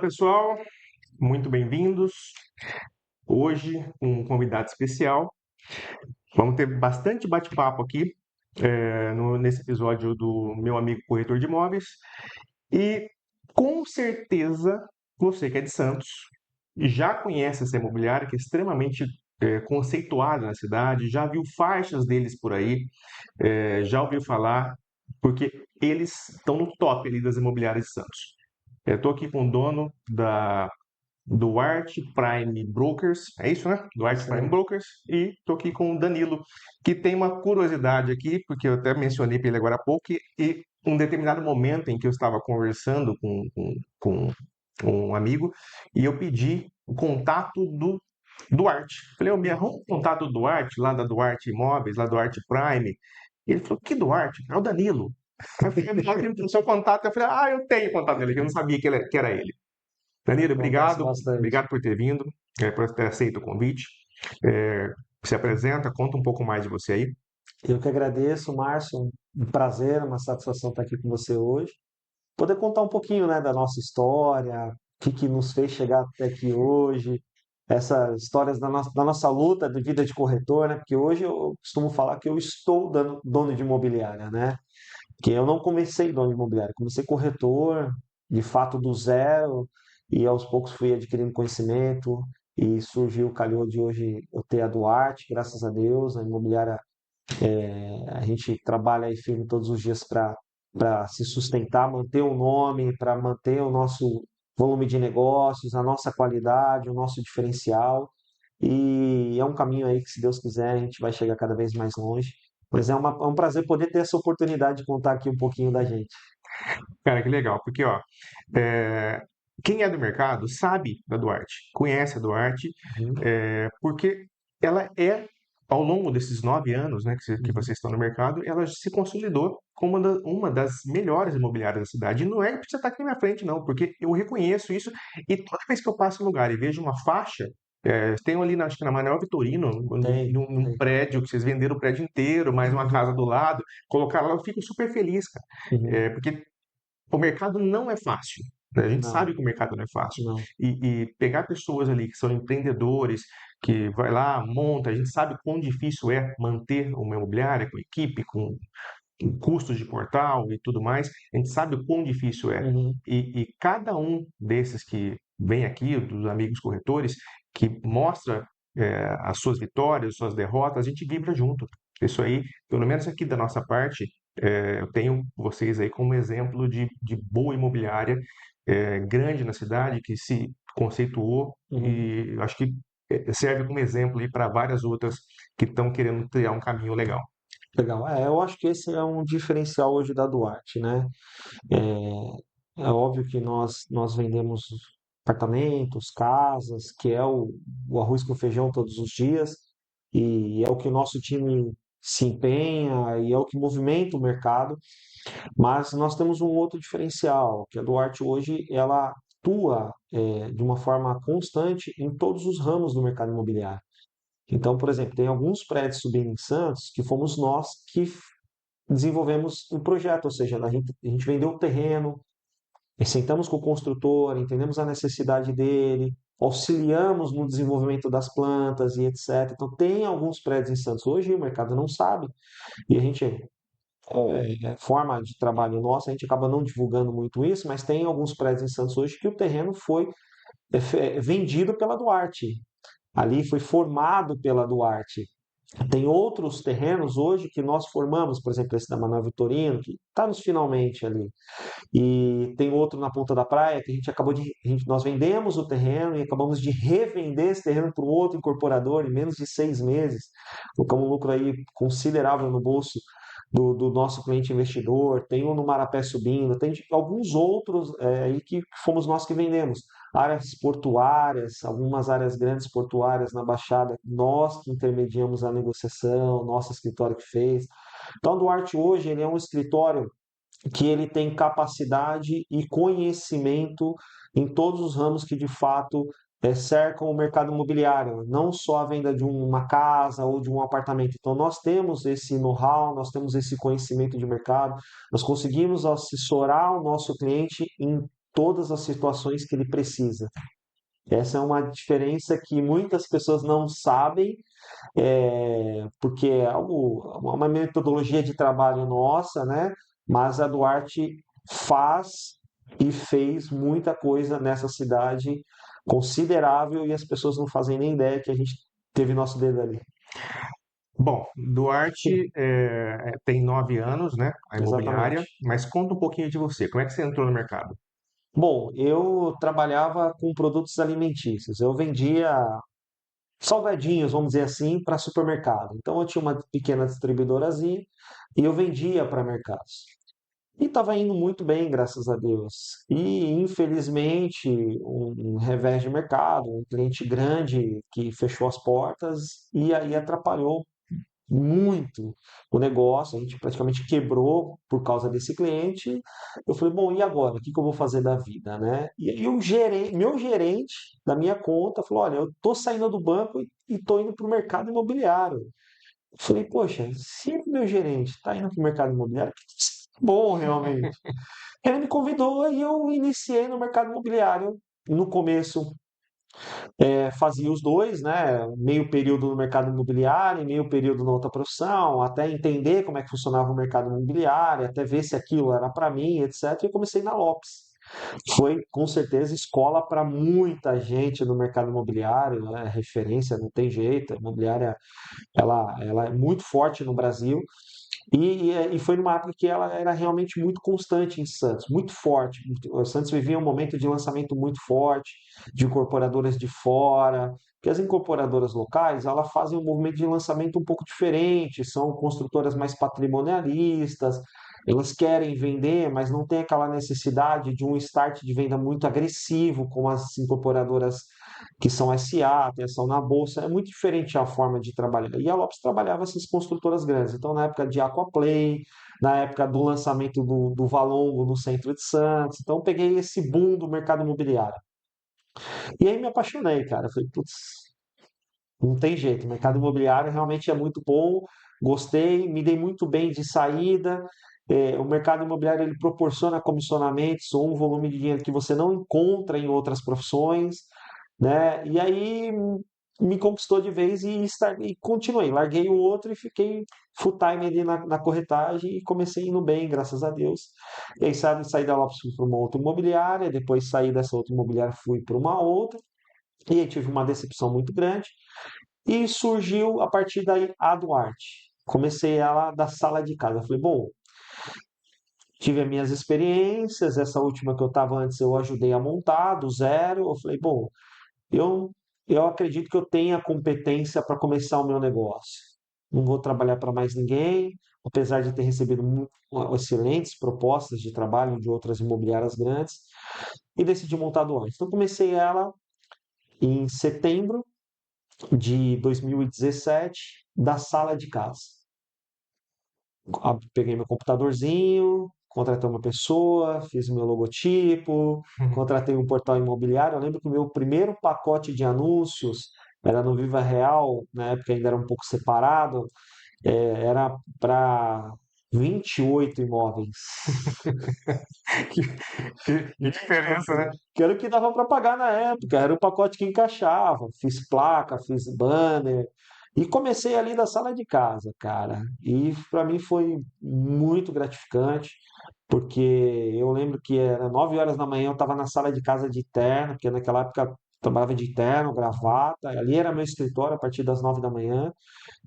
Pessoal, muito bem-vindos. Hoje, um convidado especial. Vamos ter bastante bate-papo aqui nesse episódio do meu amigo corretor de imóveis. E com certeza, você que é de Santos, já conhece essa imobiliária que é extremamente conceituada na cidade, já viu faixas deles por aí, já ouviu falar, porque eles estão no top ali das imobiliárias de Santos. Eu estou aqui com o dono da Duarte Prime Brokers, é isso, né? Duarte Isso Prime aí. Brokers, e estou aqui com o Danilo, que tem uma curiosidade aqui, porque eu até mencionei para ele agora há pouco, e um determinado momento em que eu estava conversando com um amigo, e eu pedi o contato do Duarte. Falei, me arruma o contato do Duarte, lá da Duarte Imóveis, lá do Duarte Prime. Ele falou, que Duarte? É o Danilo. Eu falei, me fala o seu contato. Eu falei, eu tenho contato dele, que eu não sabia que era ele. Danilo, Acontece obrigado, bastante. obrigado por ter vindo, por ter aceito o convite. É, Se apresenta, conta um pouco mais de você aí. Eu que agradeço, Márcio. Um prazer, uma satisfação estar aqui com você hoje. Poder contar um pouquinho, né, da nossa história, o que nos fez chegar até aqui hoje, essas histórias da nossa luta de vida de corretor, né? Porque hoje eu costumo falar que eu estou dono de imobiliária, né? Que eu não comecei dono de imobiliária, comecei corretor, de fato do zero, e aos poucos fui adquirindo conhecimento, e surgiu, calhou de hoje eu ter a Duarte, graças a Deus, a imobiliária, a gente trabalha aí firme todos os dias para se sustentar, manter o nome, para manter o nosso volume de negócios, a nossa qualidade, o nosso diferencial. E é um caminho aí que, se Deus quiser, a gente vai chegar cada vez mais longe. Mas é um prazer poder ter essa oportunidade de contar aqui um pouquinho da gente. Cara, que legal, porque ó, é, quem é do mercado sabe da Duarte, conhece a Duarte, Uhum, porque ela ao longo desses 9 anos, né, que uhum. vocês estão no mercado, ela se consolidou como uma das melhores imobiliárias da cidade. E não é porque você está aqui na minha frente, não, porque eu reconheço isso e toda vez que eu passo no lugar e vejo uma faixa, tem ali, acho que na Manuel Vitorino, Tem, num tem. prédio que vocês venderam o prédio inteiro, mais uma Uhum, casa do lado, colocaram lá, eu fico super feliz, cara. uhum. Porque o mercado não é fácil, né? A gente Não, sabe que o mercado não é fácil. não. E pegar pessoas ali que são empreendedores, que vai lá, monta, a gente sabe quão difícil é manter uma imobiliária com equipe, com custos de portal e tudo mais, a gente sabe o quão difícil é. Uhum. E cada um desses que vem aqui, dos amigos corretores, que mostra as suas vitórias, suas derrotas, a gente vibra junto. Isso aí, pelo menos aqui da nossa parte, eu tenho vocês aí como exemplo de boa imobiliária, grande na cidade, que se conceituou Uhum. e acho que serve como exemplo aí para várias outras que estão querendo criar um caminho legal. Legal. Eu acho que esse é um diferencial hoje da Duarte, né? É óbvio que nós vendemos apartamentos, casas, que é o arroz com feijão todos os dias, e é o que o nosso time se empenha e é o que movimenta o mercado. Mas nós temos um outro diferencial, que a Duarte hoje ela atua de uma forma constante em todos os ramos do mercado imobiliário. Então, por exemplo, tem alguns prédios subindo em Santos que fomos nós que desenvolvemos um projeto, ou seja, a gente vendeu o terreno, sentamos com o construtor, entendemos a necessidade dele, auxiliamos no desenvolvimento das plantas e etc. Então, tem alguns prédios em Santos. Hoje o mercado não sabe, e a gente, forma de trabalho nossa, a gente acaba não divulgando muito isso, mas tem alguns prédios em Santos hoje que o terreno foi vendido pela Duarte. Ali foi formado pela Duarte. Tem outros terrenos hoje que nós formamos, por exemplo, esse da Manoel Vitorino, que está nos finalmente ali. E tem outro na Ponta da Praia que nós vendemos o terreno e acabamos de revender esse terreno para um outro incorporador em menos de 6 meses. Colocamos um lucro aí considerável no bolso do nosso cliente investidor. Tem um no Marapé subindo, tem alguns outros aí que fomos nós que vendemos. Áreas portuárias, algumas áreas grandes portuárias na Baixada, nós que intermediamos a negociação, nosso escritório que fez. Então, o Duarte hoje ele é um escritório que ele tem capacidade e conhecimento em todos os ramos que de fato cercam o mercado imobiliário, não só a venda de uma casa ou de um apartamento. Então, nós temos esse know-how, nós temos esse conhecimento de mercado, nós conseguimos assessorar o nosso cliente em todas as situações que ele precisa. Essa é uma diferença que muitas pessoas não sabem, porque é uma metodologia de trabalho nossa, né? Mas a Duarte faz e fez muita coisa nessa cidade considerável e as pessoas não fazem nem ideia que a gente teve nosso dedo ali. Bom, Duarte tem 9 anos, né? A imobiliária, Exatamente. mas conta um pouquinho de você. Como é que você entrou no mercado? Bom, eu trabalhava com produtos alimentícios. Eu vendia salgadinhos, vamos dizer assim, para supermercado. Então eu tinha uma pequena distribuidorazinha e eu vendia para mercados. E estava indo muito bem, graças a Deus. E infelizmente, um revés de mercado, um cliente grande que fechou as portas e aí atrapalhou muito o negócio, a gente praticamente quebrou por causa desse cliente. Eu falei, bom, e agora? O que que eu vou fazer da vida, né? E aí meu gerente da minha conta falou, olha, eu tô saindo do banco e tô indo para o mercado imobiliário. Eu falei, poxa, se meu gerente está indo para o mercado imobiliário, que bom realmente. Ele me convidou e eu iniciei no mercado imobiliário. No começo fazia os dois, né? Meio período no mercado imobiliário, e meio período na outra profissão, até entender como é que funcionava o mercado imobiliário, até ver se aquilo era para mim, etc. E eu comecei na Lopes. Foi com certeza escola para muita gente no mercado imobiliário, né? Referência, não tem jeito. A imobiliária ela é muito forte no Brasil e foi numa época que ela era realmente muito constante em Santos, muito forte. O Santos vivia um momento de lançamento muito forte, de incorporadoras de fora, porque as incorporadoras locais, elas fazem um movimento de lançamento um pouco diferente, são construtoras mais patrimonialistas, elas querem vender, mas não tem aquela necessidade de um start de venda muito agressivo, como as incorporadoras que são SA, atenção na bolsa, é muito diferente a forma de trabalhar. E a Lopes trabalhava essas construtoras grandes. Então, na época de Aquaplay, na época do lançamento do Valongo no centro de Santos, então eu peguei esse boom do mercado imobiliário. E aí me apaixonei, cara. Eu falei, putz, não tem jeito, o mercado imobiliário realmente é muito bom, gostei, me dei muito bem de saída. O mercado imobiliário ele proporciona comissionamentos ou um volume de dinheiro que você não encontra em outras profissões, né? E aí me conquistou de vez e continuei. Larguei o outro e fiquei full time ali na corretagem e comecei indo bem, graças a Deus. E aí saí da Lopes fui para uma outra imobiliária, depois saí dessa outra imobiliária fui para uma outra. E aí tive uma decepção muito grande. E surgiu a partir daí a Duarte. Comecei ela da sala de casa. Eu falei, bom, tive as minhas experiências, essa última que eu estava antes eu ajudei a montar do zero. Eu falei, bom, eu, eu acredito que eu tenha competência para começar o meu negócio. Não vou trabalhar para mais ninguém, apesar de ter recebido excelentes propostas de trabalho de outras imobiliárias grandes, e decidi montar a Duarte. Então comecei ela em setembro de 2017 da sala de casa. Peguei meu computadorzinho, contratei uma pessoa, fiz o meu logotipo, contratei um portal imobiliário. Eu lembro que o meu primeiro pacote de anúncios era no Viva Real, na época ainda era um pouco separado, era para 28 imóveis. Que, que diferença, né? Que era o que dava para pagar na época, era o pacote que encaixava. Fiz placa, fiz banner e comecei ali da sala de casa, cara. E para mim foi muito gratificante, porque eu lembro que era 9 horas da manhã, eu estava na sala de casa de terno, porque naquela época eu trabalhava de terno, gravata. Ali era meu escritório a partir das 9 da manhã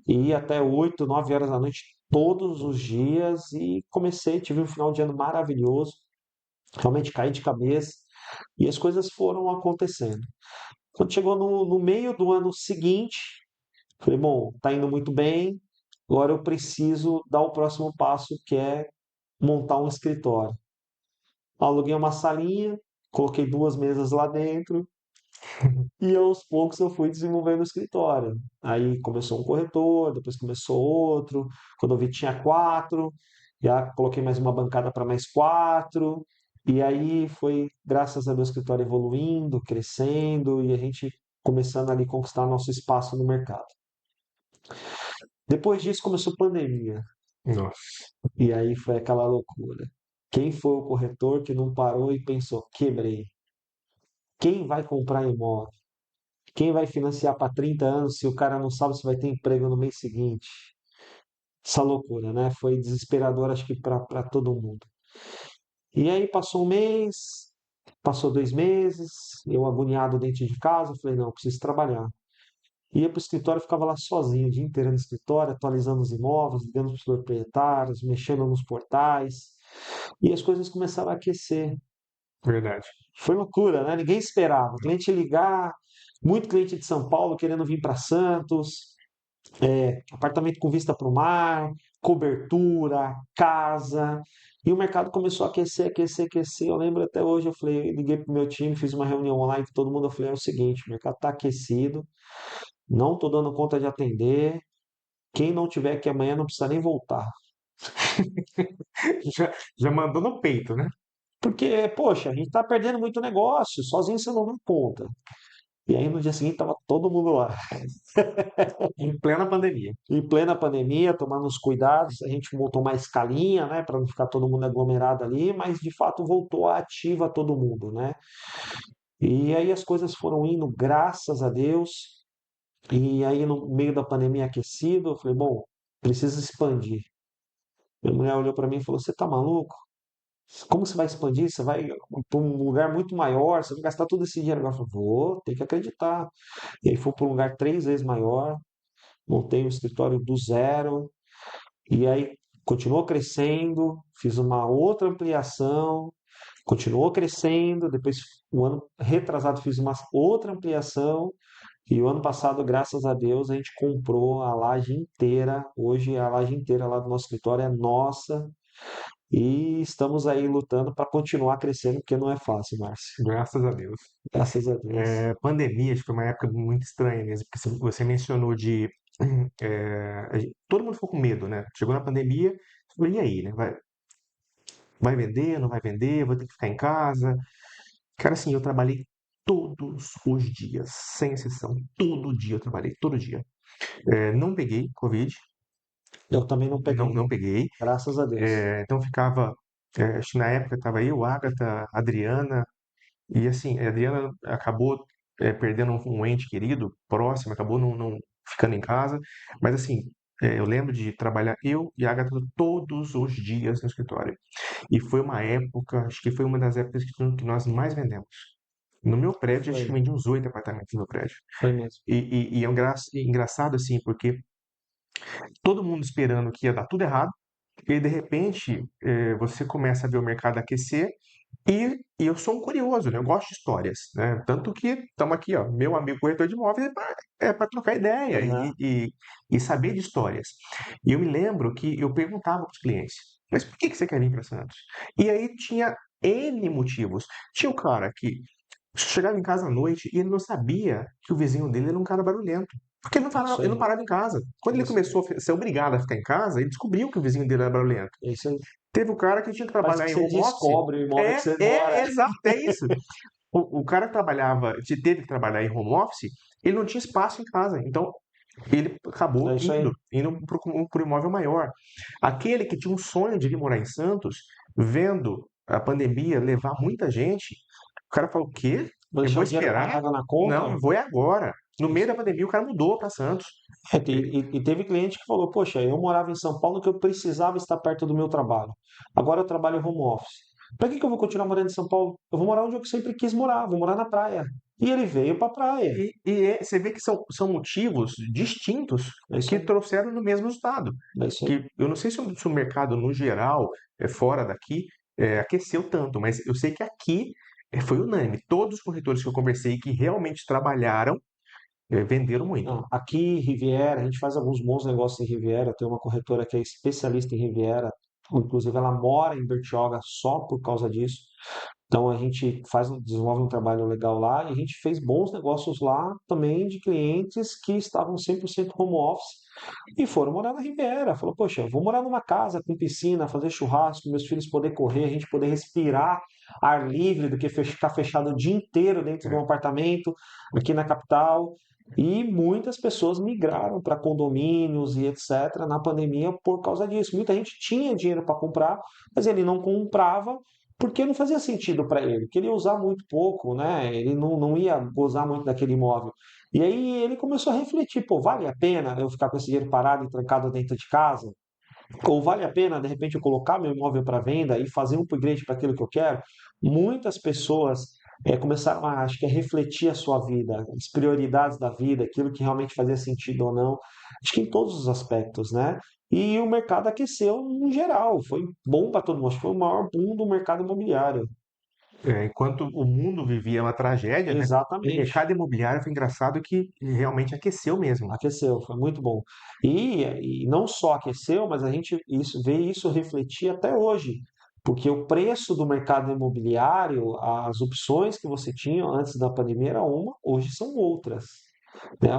e ia até 8, 9 horas da noite todos os dias e comecei, tive um final de ano maravilhoso. Realmente caí de cabeça e as coisas foram acontecendo. Quando chegou no meio do ano seguinte, falei, bom, tá indo muito bem, agora eu preciso dar o próximo passo, que é montar um escritório. Aluguei uma salinha, coloquei duas mesas lá dentro e aos poucos eu fui desenvolvendo o escritório. Aí começou um corretor, depois começou outro. Quando eu vi tinha quatro, já coloquei mais uma bancada para mais quatro. E aí foi, graças a Deus, o escritório evoluindo, crescendo e a gente começando ali a conquistar nosso espaço no mercado. Depois disso começou a pandemia. Nossa. E aí foi aquela loucura. Quem foi o corretor que não parou e pensou, quebrei? Quem vai comprar imóvel? Quem vai financiar para 30 anos se o cara não sabe se vai ter emprego no mês seguinte? Essa loucura, né? Foi desesperador, acho que para todo mundo. E aí passou um mês, passou 2 meses, eu agoniado dentro de casa, falei, não, preciso trabalhar. Ia para o escritório, ficava lá sozinho, o dia inteiro no escritório, atualizando os imóveis, ligando para os proprietários, mexendo nos portais, e as coisas começaram a aquecer. Verdade. Foi loucura, né? Ninguém esperava. Cliente ligar, muito cliente de São Paulo querendo vir para Santos, apartamento com vista para o mar, cobertura, casa. E o mercado começou a aquecer, aquecer, aquecer. Eu lembro até hoje, eu falei, liguei pro meu time, fiz uma reunião online com todo mundo, eu falei, é o seguinte, o mercado está aquecido, não estou dando conta de atender. Quem não tiver aqui amanhã não precisa nem voltar. Já mandou no peito, né? Porque, poxa, a gente está perdendo muito negócio, sozinho você não dá conta. E aí no dia seguinte estava todo mundo lá. Em plena pandemia. Em plena pandemia, tomando os cuidados, a gente montou uma escalinha, né, para não ficar todo mundo aglomerado ali, mas de fato voltou a ativa todo mundo, né? E aí as coisas foram indo, graças a Deus. E aí no meio da pandemia aquecido, eu falei, bom, precisa expandir. Minha mulher olhou para mim e falou: Você tá maluco? Como você vai expandir? Você vai para um lugar muito maior, você vai gastar todo esse dinheiro. Eu falei: Vou, tem que acreditar. E aí fui para um lugar 3 vezes maior, montei um escritório do zero, e aí continuou crescendo, fiz uma outra ampliação, continuou crescendo. Depois, o ano retrasado, fiz uma outra ampliação. E o ano passado, graças a Deus, a gente comprou a laje inteira. Hoje, a laje inteira lá do nosso escritório é nossa. E estamos aí lutando para continuar crescendo, porque não é fácil, Márcio. Graças a Deus. Graças a Deus. Pandemia, acho que foi uma época muito estranha mesmo, porque você mencionou de. Todo mundo ficou com medo, né? Chegou na pandemia, falou, e aí, né? Vai vender, não vai vender, vou ter que ficar em casa. Cara, assim, eu trabalhei todos os dias, sem exceção. Todo dia eu trabalhei, todo dia. Não peguei Covid, Eu também não peguei, não peguei. graças a Deus. Então ficava. Acho que na época estava eu, Agatha, Adriana. E assim, a Adriana acabou perdendo um ente querido próximo, acabou não ficando em casa. Mas assim, eu lembro de trabalhar eu e a Agatha todos os dias no escritório. E foi uma época, acho que foi uma das épocas que nós mais vendemos. No meu prédio, acho que Foi, vendi uns 8 apartamentos no meu prédio. foi mesmo. E é engraçado assim, porque todo mundo esperando que ia dar tudo errado, e de repente você começa a ver o mercado aquecer, e eu sou um curioso, né? Eu gosto de histórias, né? Tanto que estamos aqui, ó, meu amigo corretor de imóveis é para trocar ideia Aham. e saber de histórias. E eu me lembro que eu perguntava para os clientes, mas por que você quer vir para Santos? E aí tinha N motivos. Tinha o cara que chegava em casa à noite e ele não sabia que o vizinho dele era um cara barulhento. Porque Isso ele não aí. parava em casa. Quando ele Isso aí. começou a ser obrigado a ficar em casa, ele descobriu que o vizinho dele era barulhento. É isso aí. Teve o cara que tinha que Parece trabalhar que em você home office. descobre o imóvel que você mora. Exato, é isso. O cara que teve que trabalhar em home office, ele não tinha espaço em casa. Então, ele acabou É isso aí. indo para o imóvel maior. Aquele que tinha um sonho de vir morar em Santos, vendo a pandemia levar muita gente, o cara falou: o quê? Vou Eu deixar vou o dinheiro esperar? parado na Não, conta. eu vou é agora. No É meio isso da aí. pandemia, o cara mudou para Santos. E teve cliente que falou: Poxa, eu morava em São Paulo que eu precisava estar perto do meu trabalho. Agora eu trabalho home office. Para que eu vou continuar morando em São Paulo? Eu vou morar onde eu sempre quis morar, vou morar na praia. E ele veio para a praia. Você vê que são motivos distintos É isso que aí. trouxeram no mesmo resultado. É isso aí. Que eu não sei se o mercado no geral, fora daqui, aqueceu tanto, mas eu sei que aqui foi unânime. Todos os corretores que eu conversei que realmente trabalharam, venderam muito. Não, aqui, Riviera, a gente faz alguns bons negócios em Riviera. Tem uma corretora que é especialista em Riviera. Inclusive, ela mora em Bertioga só por causa disso. Então, a gente desenvolve um trabalho legal lá e a gente fez bons negócios lá também de clientes que estavam 100% home office e foram morar na Riviera. Falou, poxa, eu vou morar numa casa com piscina, fazer churrasco, meus filhos poder correr, a gente poder respirar ar livre do que ficar fechado o dia inteiro dentro de um É, apartamento aqui na capital. E muitas pessoas migraram para condomínios e etc. na pandemia por causa disso. Muita gente tinha dinheiro para comprar, mas ele não comprava porque não fazia sentido para ele, porque ele ia usar muito pouco, né? Ele não ia gozar muito daquele imóvel. E aí ele começou a refletir, pô, vale a pena eu ficar com esse dinheiro parado e trancado dentro de casa? Ou vale a pena, de repente, eu colocar meu imóvel para venda e fazer um upgrade para aquilo que eu quero? Muitas pessoas começaram a, acho que, a refletir a sua vida, as prioridades da vida, aquilo que realmente fazia sentido ou não, acho que em todos os aspectos, né? E o mercado aqueceu em geral, foi bom para todo mundo, acho que foi o maior boom do mercado imobiliário. Enquanto o mundo vivia uma tragédia, né? O Exatamente. mercado imobiliário foi engraçado que realmente aqueceu mesmo. Aqueceu, foi muito bom. E não só aqueceu, mas a gente vê isso refletir até hoje, porque o preço do mercado imobiliário, as opções que você tinha antes da pandemia era uma, hoje são outras. Né?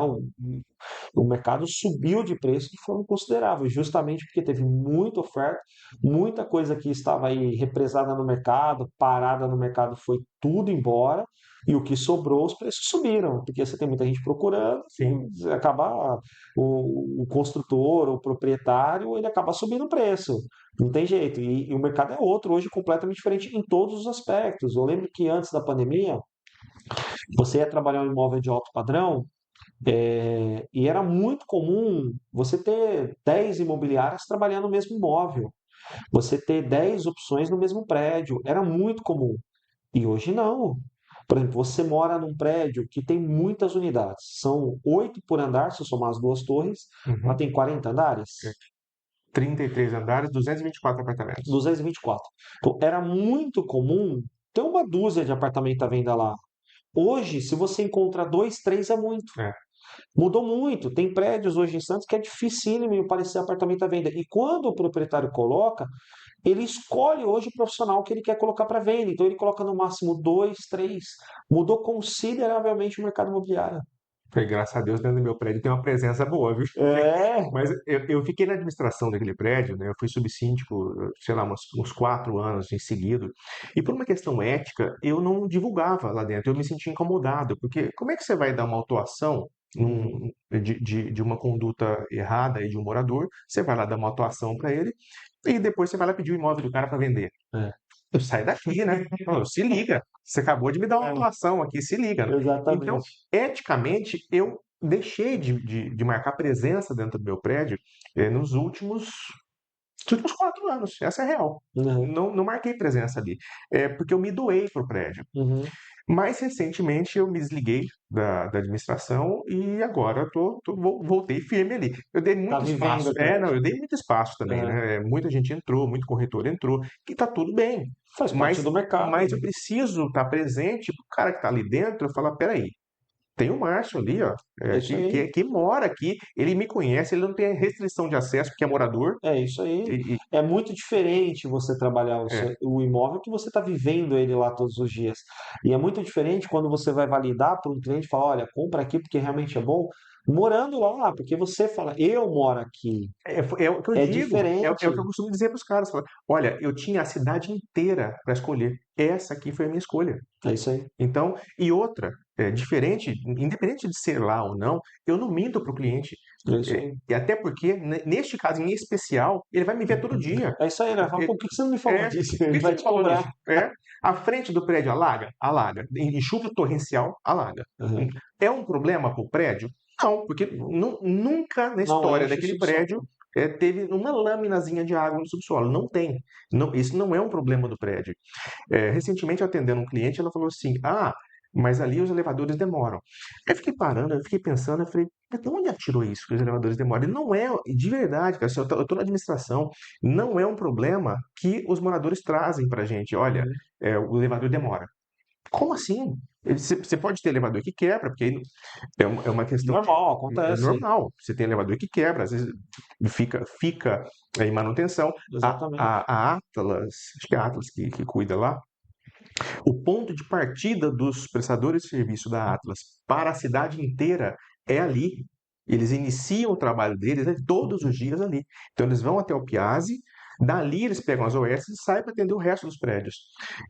O mercado subiu de preço de forma considerável, justamente porque teve muita oferta, muita coisa que estava aí represada no mercado, parada no mercado, foi tudo embora, e o que sobrou, os preços subiram, porque você tem muita gente procurando, Sim. e acaba o construtor, o proprietário, ele acaba subindo o preço. Não tem jeito. E o mercado é outro, hoje completamente diferente em todos os aspectos. Eu lembro que antes da pandemia, você ia trabalhar um imóvel de alto padrão, e era muito comum você ter 10 imobiliárias trabalhando no mesmo imóvel, você ter 10 opções no mesmo prédio, era muito comum. E hoje não. Por exemplo, você mora num prédio que tem muitas unidades, são 8 por andar, se eu somar as duas torres, ela Uhum. tem 40 É. andares, 33 andares, 224 apartamentos. 224. Então, era muito comum ter uma dúzia de apartamento à venda lá. Hoje, se você encontra dois, três é muito. É. Mudou muito. Tem prédios hoje em Santos que é dificílimo aparecer apartamento à venda. E quando o proprietário coloca, ele escolhe hoje o profissional que ele quer colocar para venda. Então ele coloca no máximo dois, três. Mudou consideravelmente o mercado imobiliário. Foi, graças a Deus, dentro do meu prédio tem uma presença boa, viu? É, Mas eu fiquei na administração daquele prédio, né? Eu fui subsíndico, sei lá, uns 4 anos em seguida. E por uma questão ética, eu não divulgava lá dentro. Eu me sentia incomodado, porque como é que você vai dar uma autuação de uma conduta errada aí de um morador? Você vai lá dar uma autuação para ele e depois você vai lá pedir o imóvel do cara para vender. é, Eu saio daqui, né? Não, se liga. Você acabou de me dar uma é, autuação aqui, se liga. Então, exatamente. eticamente, eu deixei de marcar presença dentro do meu prédio nos últimos 4 anos. Essa é a real. Uhum, Não marquei presença ali. Porque eu me doei para o prédio. uhum. Mais recentemente, eu me desliguei da administração e agora voltei firme ali. Eu dei Tá muito vivendo espaço. o prédio. Não, eu dei muito espaço também, É, né? Muita gente entrou, muito corretor entrou, que tá tudo bem. faz parte Mas, do mercado, mas né? eu preciso estar presente para o cara que está ali dentro. Eu falar, peraí, tem o Márcio ali, ó, É isso aí. que mora aqui, ele me conhece, ele não tem restrição de acesso porque é morador. É isso aí. E, e- É muito diferente você trabalhar é, o imóvel que você está vivendo ele lá todos os dias. E é muito diferente quando você vai validar para um cliente e fala, olha, compra aqui porque realmente é bom, morando lá, porque você fala, eu moro aqui. é o que eu É digo, é o que diferente. eu costumo dizer para os caras. Falar, olha, eu tinha a cidade inteira para escolher. Essa aqui foi a minha escolha. É isso aí. Então, e outra, diferente, independente de ser lá ou não, eu não minto para o cliente. É isso aí. E até porque, neste caso em especial, ele vai me ver todo dia. É isso aí, né? Fala, pô, por que você não me falou disso? Por Ele que você vai não te falou cobrar. disso? A frente do prédio alaga? Alaga. Em chuva torrencial, alaga. Uhum. É um problema para o prédio? Não, porque nunca na Não história enche o daquele prédio subsolo. teve uma laminazinha de água no subsolo. Não tem. Não, isso não é um problema do prédio. Recentemente, atendendo um cliente, ela falou assim: Ah, mas ali os elevadores demoram. Eu fiquei parando, eu fiquei pensando, eu falei: Mas de onde ela tirou isso que os elevadores demoram? E não é, de verdade, cara, se eu tô na administração, não é um problema que os moradores trazem pra gente. Olha, Uhum. o elevador demora. Como assim? Você pode ter elevador que quebra, porque aí é uma questão. Normal, É acontece. normal. Você tem elevador que quebra, às vezes fica em manutenção. Exatamente. A Atlas, acho que é a Atlas que cuida lá, o ponto de partida dos prestadores de serviço da Atlas para a cidade inteira é ali. Eles iniciam o trabalho deles, né, todos os dias ali. Então eles vão até o Piazzi, dali eles pegam as OS e saem para atender o resto dos prédios.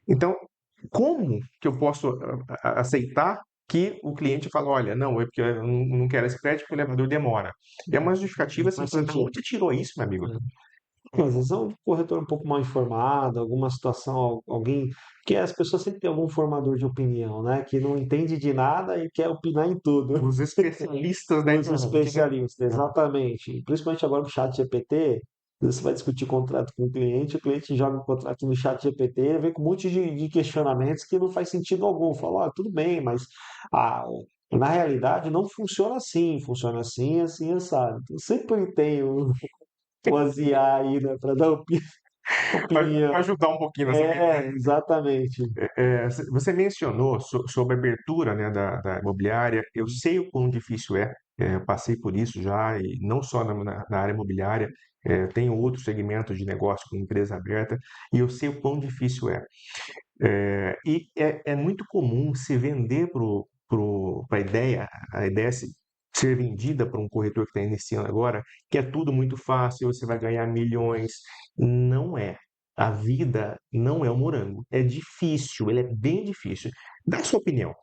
Então, como que eu posso aceitar que o cliente fala, olha, não, é porque eu não quero esse crédito porque o elevador demora. É uma justificativa Não assim, faz fala, da sentido. onde você tirou isso, meu amigo? Às vezes é um corretor um pouco mal informado, alguma situação, alguém. Que as pessoas sempre têm algum formador de opinião, né? Que não entende de nada e quer opinar em tudo. Os especialistas da Os internet, né? especialistas, exatamente. Principalmente agora com o chat GPT, você vai discutir contrato com o cliente joga o contrato no chat GPT, vem com um monte de questionamentos que não faz sentido algum. Fala, tudo bem, mas ah, na realidade não funciona assim, assim, assado. Então, sempre tem umas IA aí, né, para dar Para opinião. ajudar um pouquinho nessa questão. É, exatamente. Você mencionou sobre a abertura, né, da imobiliária. Eu sei o quão difícil é. Eu passei por isso já, e não só na área imobiliária. Tenho outros segmentos de negócio com empresa aberta, e eu sei o quão difícil é. E é muito comum se vender para a ideia ser vendida para um corretor que está iniciando agora, que é tudo muito fácil, você vai ganhar milhões. Não é. A vida não é um morango. É difícil, ele é bem difícil. Dá a sua opinião,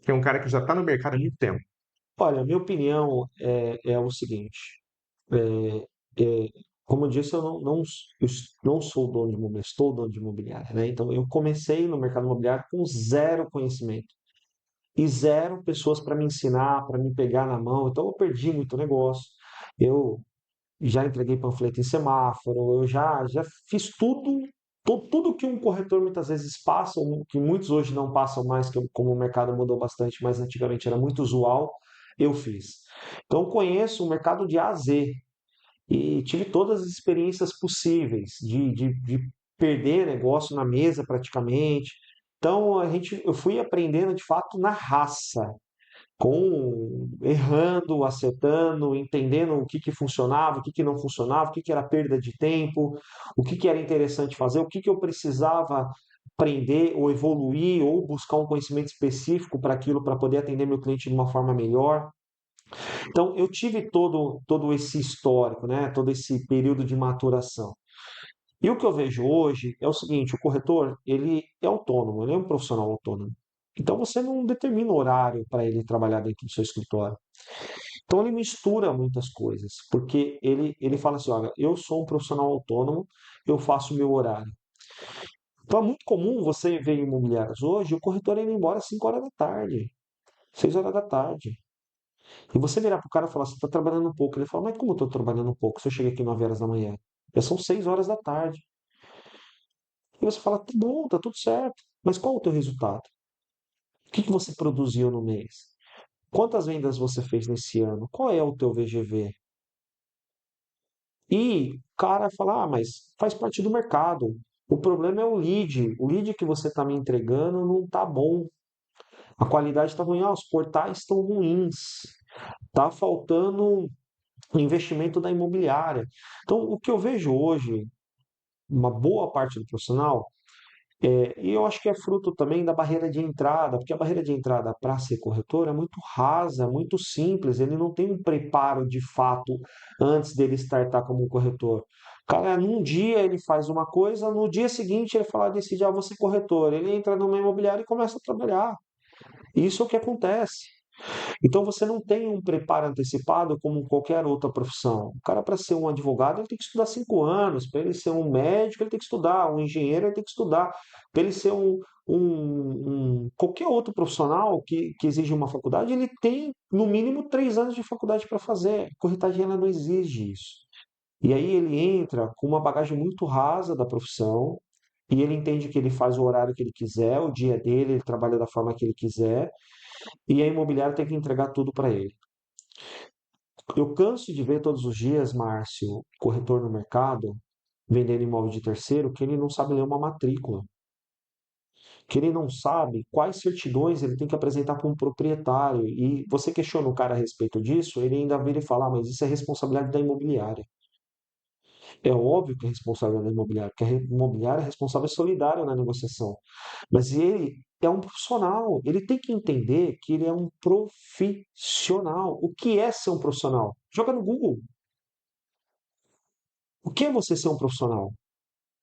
que é um cara que já está no mercado há muito tempo. Olha, minha opinião é o seguinte. É, como eu disse, eu não sou dono de imobiliário, estou dono de imobiliária, né? Então, eu comecei no mercado imobiliário com zero conhecimento e zero pessoas para me ensinar, para me pegar na mão. Então, eu perdi muito negócio. Eu já entreguei panfleto em semáforo, eu já fiz tudo que um corretor muitas vezes passa, ou que muitos hoje não passam mais, como o mercado mudou bastante, mas antigamente era muito usual, eu fiz. Então, eu conheço o mercado de A a Z e tive todas as experiências possíveis de perder negócio na mesa praticamente. Então, eu fui aprendendo de fato na raça, com errando, acertando, entendendo o que que funcionava, o que que não funcionava, o que que era perda de tempo, o que que era interessante fazer, o que que eu precisava aprender ou evoluir ou buscar um conhecimento específico para aquilo para poder atender meu cliente de uma forma melhor. Então eu tive todo esse histórico, né, todo esse período de maturação. E o que eu vejo hoje é o seguinte, o corretor, ele é autônomo, ele é um profissional autônomo. Então você não determina o horário para ele trabalhar dentro do seu escritório. Então ele mistura muitas coisas, porque ele fala assim, olha, eu sou um profissional autônomo, eu faço o meu horário. Então é muito comum você ver em imobiliárias hoje o corretor indo embora às 5 horas da tarde, 6 horas da tarde. E você virar para o cara e falar, você está trabalhando um pouco. Ele fala, mas como eu estou trabalhando um pouco? Se eu cheguei aqui 9 horas da manhã, já são 6 horas da tarde. E você fala, tá bom, tá tudo certo. Mas qual o teu resultado? O que que você produziu no mês? Quantas vendas você fez nesse ano? Qual é o teu VGV? E o cara fala, ah, mas faz parte do mercado. O problema é o lead. O lead que você está me entregando não está bom. A qualidade está ruim. Ah, os portais estão ruins. Está faltando investimento da imobiliária. Então, o que eu vejo hoje, uma boa parte do profissional, e eu acho que é fruto também da barreira de entrada, porque a barreira de entrada para ser corretor é muito rasa, muito simples, ele não tem um preparo de fato antes dele startar como um corretor. O cara, num dia ele faz uma coisa, no dia seguinte ele fala, decide, ah, vou ser corretor. Ele entra numa imobiliária e começa a trabalhar. Isso é o que acontece. Então você não tem um preparo antecipado como qualquer outra profissão. O cara, para ser um advogado, ele tem que estudar 5 anos. Para ele ser um médico, ele tem que estudar. Um engenheiro, ele tem que estudar. Para ele ser qualquer outro profissional que exige uma faculdade, ele tem no mínimo 3 anos de faculdade para fazer. Corretagem ela não exige isso. E aí ele entra com uma bagagem muito rasa da profissão. E ele entende que ele faz o horário que ele quiser, o dia dele, ele trabalha da forma que ele quiser, e a imobiliária tem que entregar tudo para ele. Eu canso de ver todos os dias, Márcio, corretor no mercado, vendendo imóvel de terceiro, que ele não sabe ler uma matrícula, que ele não sabe quais certidões ele tem que apresentar para um proprietário. E você questiona o cara a respeito disso, ele ainda vira e fala, ah, mas isso é responsabilidade da imobiliária. É óbvio que é responsabilidade da imobiliária, porque a imobiliária é responsável solidária na negociação. Mas ele é um profissional, ele tem que entender que ele é um profissional. O que é ser um profissional? Joga no Google. O que é você ser um profissional?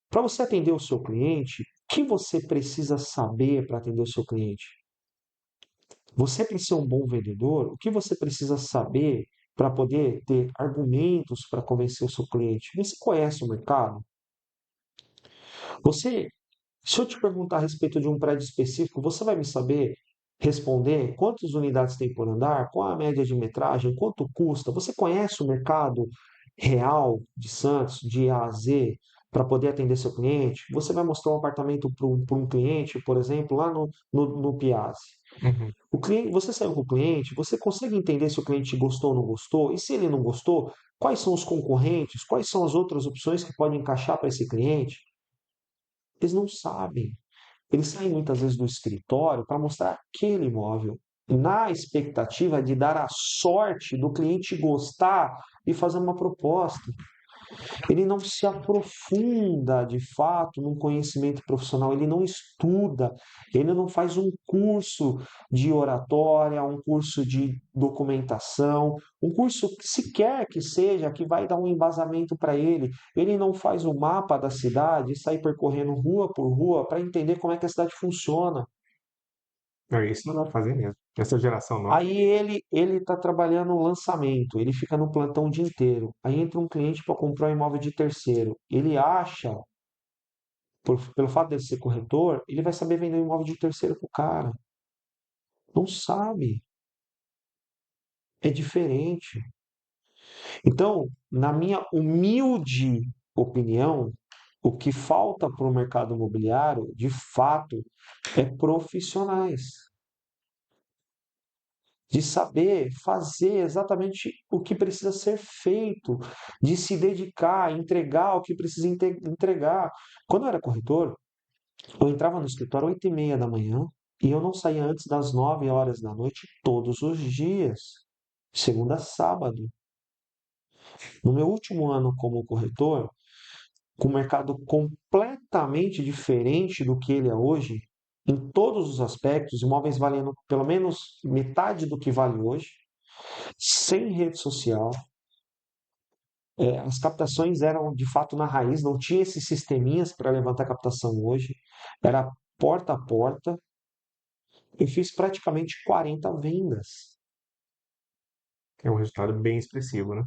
Para você atender o seu cliente, o que você precisa saber para atender o seu cliente? Você, para ser um bom vendedor, o que você precisa saber para poder ter argumentos para convencer o seu cliente? Você conhece o mercado? Você, se eu te perguntar a respeito de um prédio específico, você vai me saber responder quantas unidades tem por andar, qual a média de metragem, quanto custa? Você conhece o mercado real de Santos, de A a Z, para poder atender seu cliente? Você vai mostrar um apartamento para um cliente, por exemplo, lá no Piazzi. Uhum. O cliente, você saiu com o cliente, você consegue entender se o cliente gostou ou não gostou? E se ele não gostou, quais são os concorrentes? Quais são as outras opções que podem encaixar para esse cliente? Eles não sabem. Eles saem muitas vezes do escritório para mostrar aquele imóvel, na expectativa de dar a sorte do cliente gostar e fazer uma proposta. Ele não se aprofunda de fato num conhecimento profissional, ele não estuda, ele não faz um curso de oratória, um curso de documentação, um curso que sequer que seja que vai dar um embasamento para ele. Ele não faz o mapa da cidade e sai percorrendo rua por rua para entender como é que a cidade funciona. É, isso não dá pra fazer mesmo. Essa geração nova. Aí ele está trabalhando no lançamento, ele fica no plantão o dia inteiro. Aí entra um cliente para comprar um imóvel de terceiro. Ele acha pelo fato dele ser corretor, ele vai saber vender um imóvel de terceiro para o cara. Não sabe. É diferente. Então, na minha humilde opinião, o que falta para o mercado imobiliário, de fato, é profissionais. De saber fazer exatamente o que precisa ser feito, de se dedicar, entregar o que precisa entregar. Quando eu era corretor, eu entrava no escritório 8h30 da manhã e eu não saía antes das 9 horas da noite todos os dias, segunda a sábado. No meu último ano como corretor, com um mercado completamente diferente do que ele é hoje, em todos os aspectos, imóveis valendo pelo menos metade do que vale hoje, sem rede social, as captações eram de fato na raiz, não tinha esses sisteminhas para levantar captação hoje, era porta a porta. Eu fiz praticamente 40 vendas. É um resultado bem expressivo, né?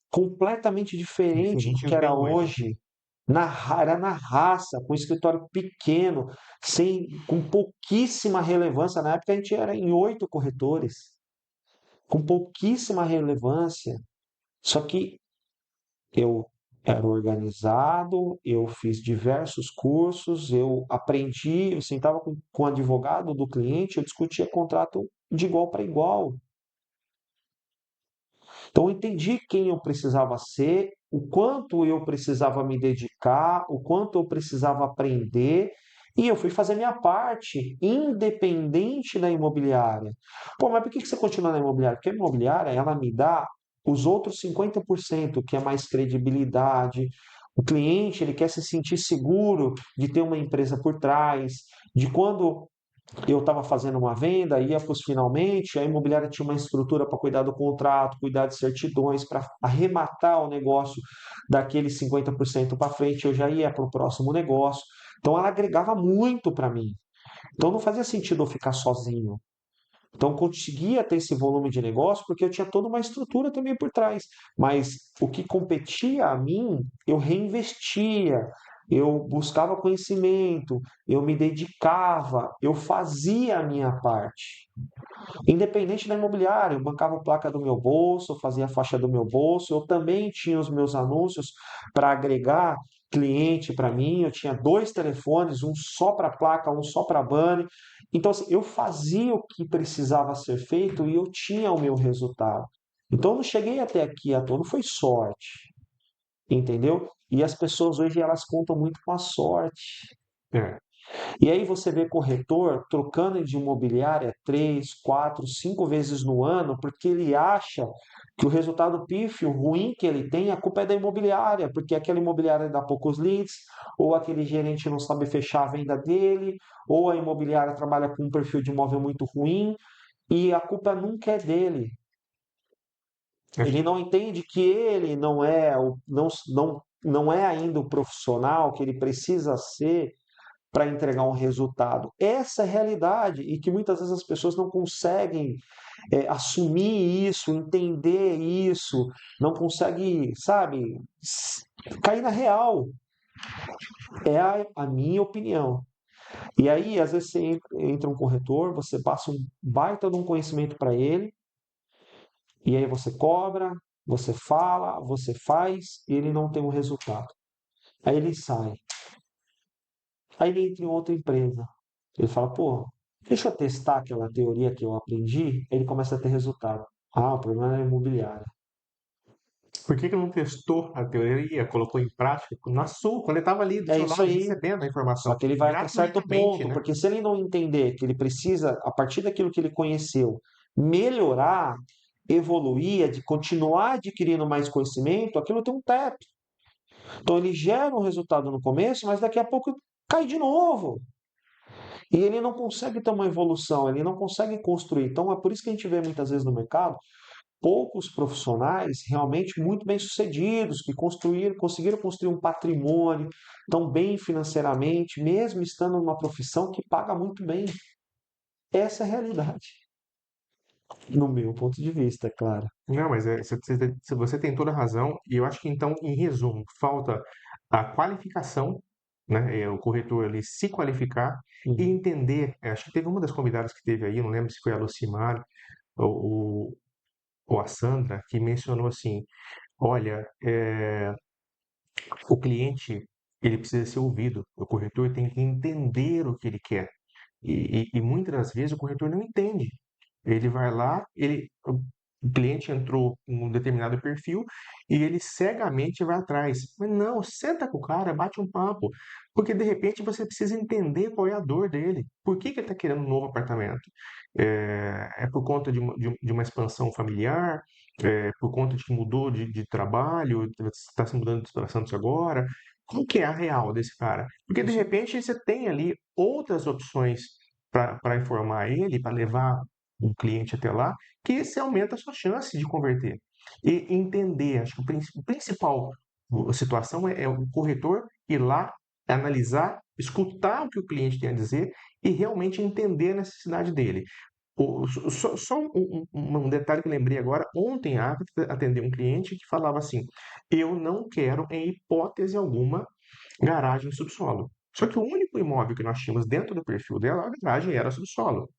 Completamente diferente do Diferente que do que é era hoje. hoje. Era na raça, com escritório pequeno, com pouquíssima relevância. Na época a gente era em 8 corretores, com pouquíssima relevância. Só que eu era organizado, eu fiz diversos cursos, eu aprendi, eu sentava com o advogado do cliente, eu discutia contrato de igual para igual. Então, eu entendi quem eu precisava ser, o quanto eu precisava me dedicar, o quanto eu precisava aprender, e eu fui fazer minha parte, independente da imobiliária. Pô, mas por que você continua na imobiliária? Porque a imobiliária, ela me dá os outros 50%, que é mais credibilidade. O cliente, ele quer se sentir seguro de ter uma empresa por trás, de quando eu estava fazendo uma venda, ia para os finalmente, a imobiliária tinha uma estrutura para cuidar do contrato, cuidar de certidões, para arrematar o negócio daqueles 50% para frente, eu já ia para o próximo negócio. Então ela agregava muito para mim. Então não fazia sentido eu ficar sozinho. Então eu conseguia ter esse volume de negócio porque eu tinha toda uma estrutura também por trás. Mas o que competia a mim, eu reinvestia, eu buscava conhecimento, eu me dedicava, eu fazia a minha parte. Independente da imobiliária, eu bancava a placa do meu bolso, eu fazia a faixa do meu bolso, eu também tinha os meus anúncios para agregar cliente para mim, eu tinha 2 telefones, um só para placa, um só para banner. Então, assim, eu fazia o que precisava ser feito e eu tinha o meu resultado. Então, eu não cheguei até aqui à toa, não foi sorte, entendeu? E as pessoas hoje elas contam muito com a sorte. É, E aí você vê corretor trocando de imobiliária 3, 4, 5 vezes no ano, porque ele acha que o resultado pífio ruim que ele tem, a culpa é da imobiliária, porque aquela imobiliária dá poucos leads, ou aquele gerente não sabe fechar a venda dele, ou a imobiliária trabalha com um perfil de imóvel muito ruim, e a culpa nunca é dele. acho Ele que não entende que ele não é não é ainda o profissional que ele precisa ser para entregar um resultado. Essa é a realidade e que muitas vezes as pessoas não conseguem assumir isso, entender isso, não conseguem, sabe, cair na real. É a minha opinião. E aí, às vezes, você entra um corretor, você passa um baita de um conhecimento para ele, e aí você cobra, você fala, você faz, e ele não tem um resultado. Aí ele sai. Aí ele entra em outra empresa. Ele fala, pô, deixa eu testar aquela teoria que eu aprendi. Aí ele começa a ter resultado. Ah, o problema é imobiliário. Por que que não testou a teoria, colocou em prática na sua, quando ele estava ali do É seu isso lado, aí. recebendo a Só informação que ele vai até certo gratuitamente, ponto, né? porque se ele não entender que ele precisa, a partir daquilo que ele conheceu, melhorar, evoluir, de continuar adquirindo mais conhecimento, aquilo tem um teto. Então ele gera um resultado no começo, mas daqui a pouco cai de novo. E ele não consegue ter uma evolução, ele não consegue construir. Então é por isso que a gente vê muitas vezes no mercado poucos profissionais realmente muito bem-sucedidos, que conseguiram construir um patrimônio, tão bem financeiramente, mesmo estando numa profissão que paga muito bem. Essa é a realidade, no meu ponto de vista, é claro. Não, mas você tem toda a razão, e eu acho que então, em resumo, falta a qualificação, né? O corretor ali se qualificar e Uhum. entender. Acho que teve uma das convidadas que teve aí, eu não lembro se foi a Lucimar ou, ou a Sandra, que mencionou assim: olha, o cliente ele precisa ser ouvido, o corretor tem que entender o que ele quer. E muitas das vezes o corretor não entende. Ele vai lá, o cliente entrou com um determinado perfil e ele cegamente vai atrás. Mas não, senta com o cara, bate um papo, porque de repente você precisa entender qual é a dor dele. Por que que ele está querendo um novo apartamento? É por conta de uma expansão familiar? É por conta de que mudou de trabalho? Está se mudando para Santos agora? Qual que é a real desse cara? Porque de Isso. repente você tem ali outras opções para informar ele, para levar o cliente até lá, que esse aumenta a sua chance de converter. E entender, acho que o principal situação é o corretor ir lá, analisar, escutar o que o cliente tem a dizer e realmente entender a necessidade dele. Só um detalhe que eu lembrei agora, ontem a Agatha atendeu um cliente que falava assim: eu não quero, em hipótese alguma, garagem subsolo. Só que o único imóvel que nós tínhamos dentro do perfil dela, a garagem era subsolo.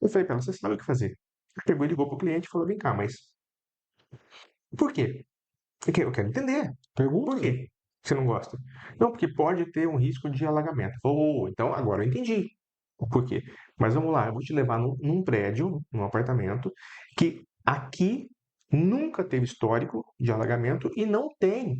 Eu falei para ela, você sabe o que fazer? Pegou e ligou para o cliente e falou, vem cá, mas por quê? Porque eu quero entender. Por Pergunta? quê que você não gosta? Não, porque pode ter um risco de alagamento. Oh, então agora eu entendi o porquê. Mas vamos lá, eu vou te levar num prédio, num apartamento, que aqui nunca teve histórico de alagamento e não tem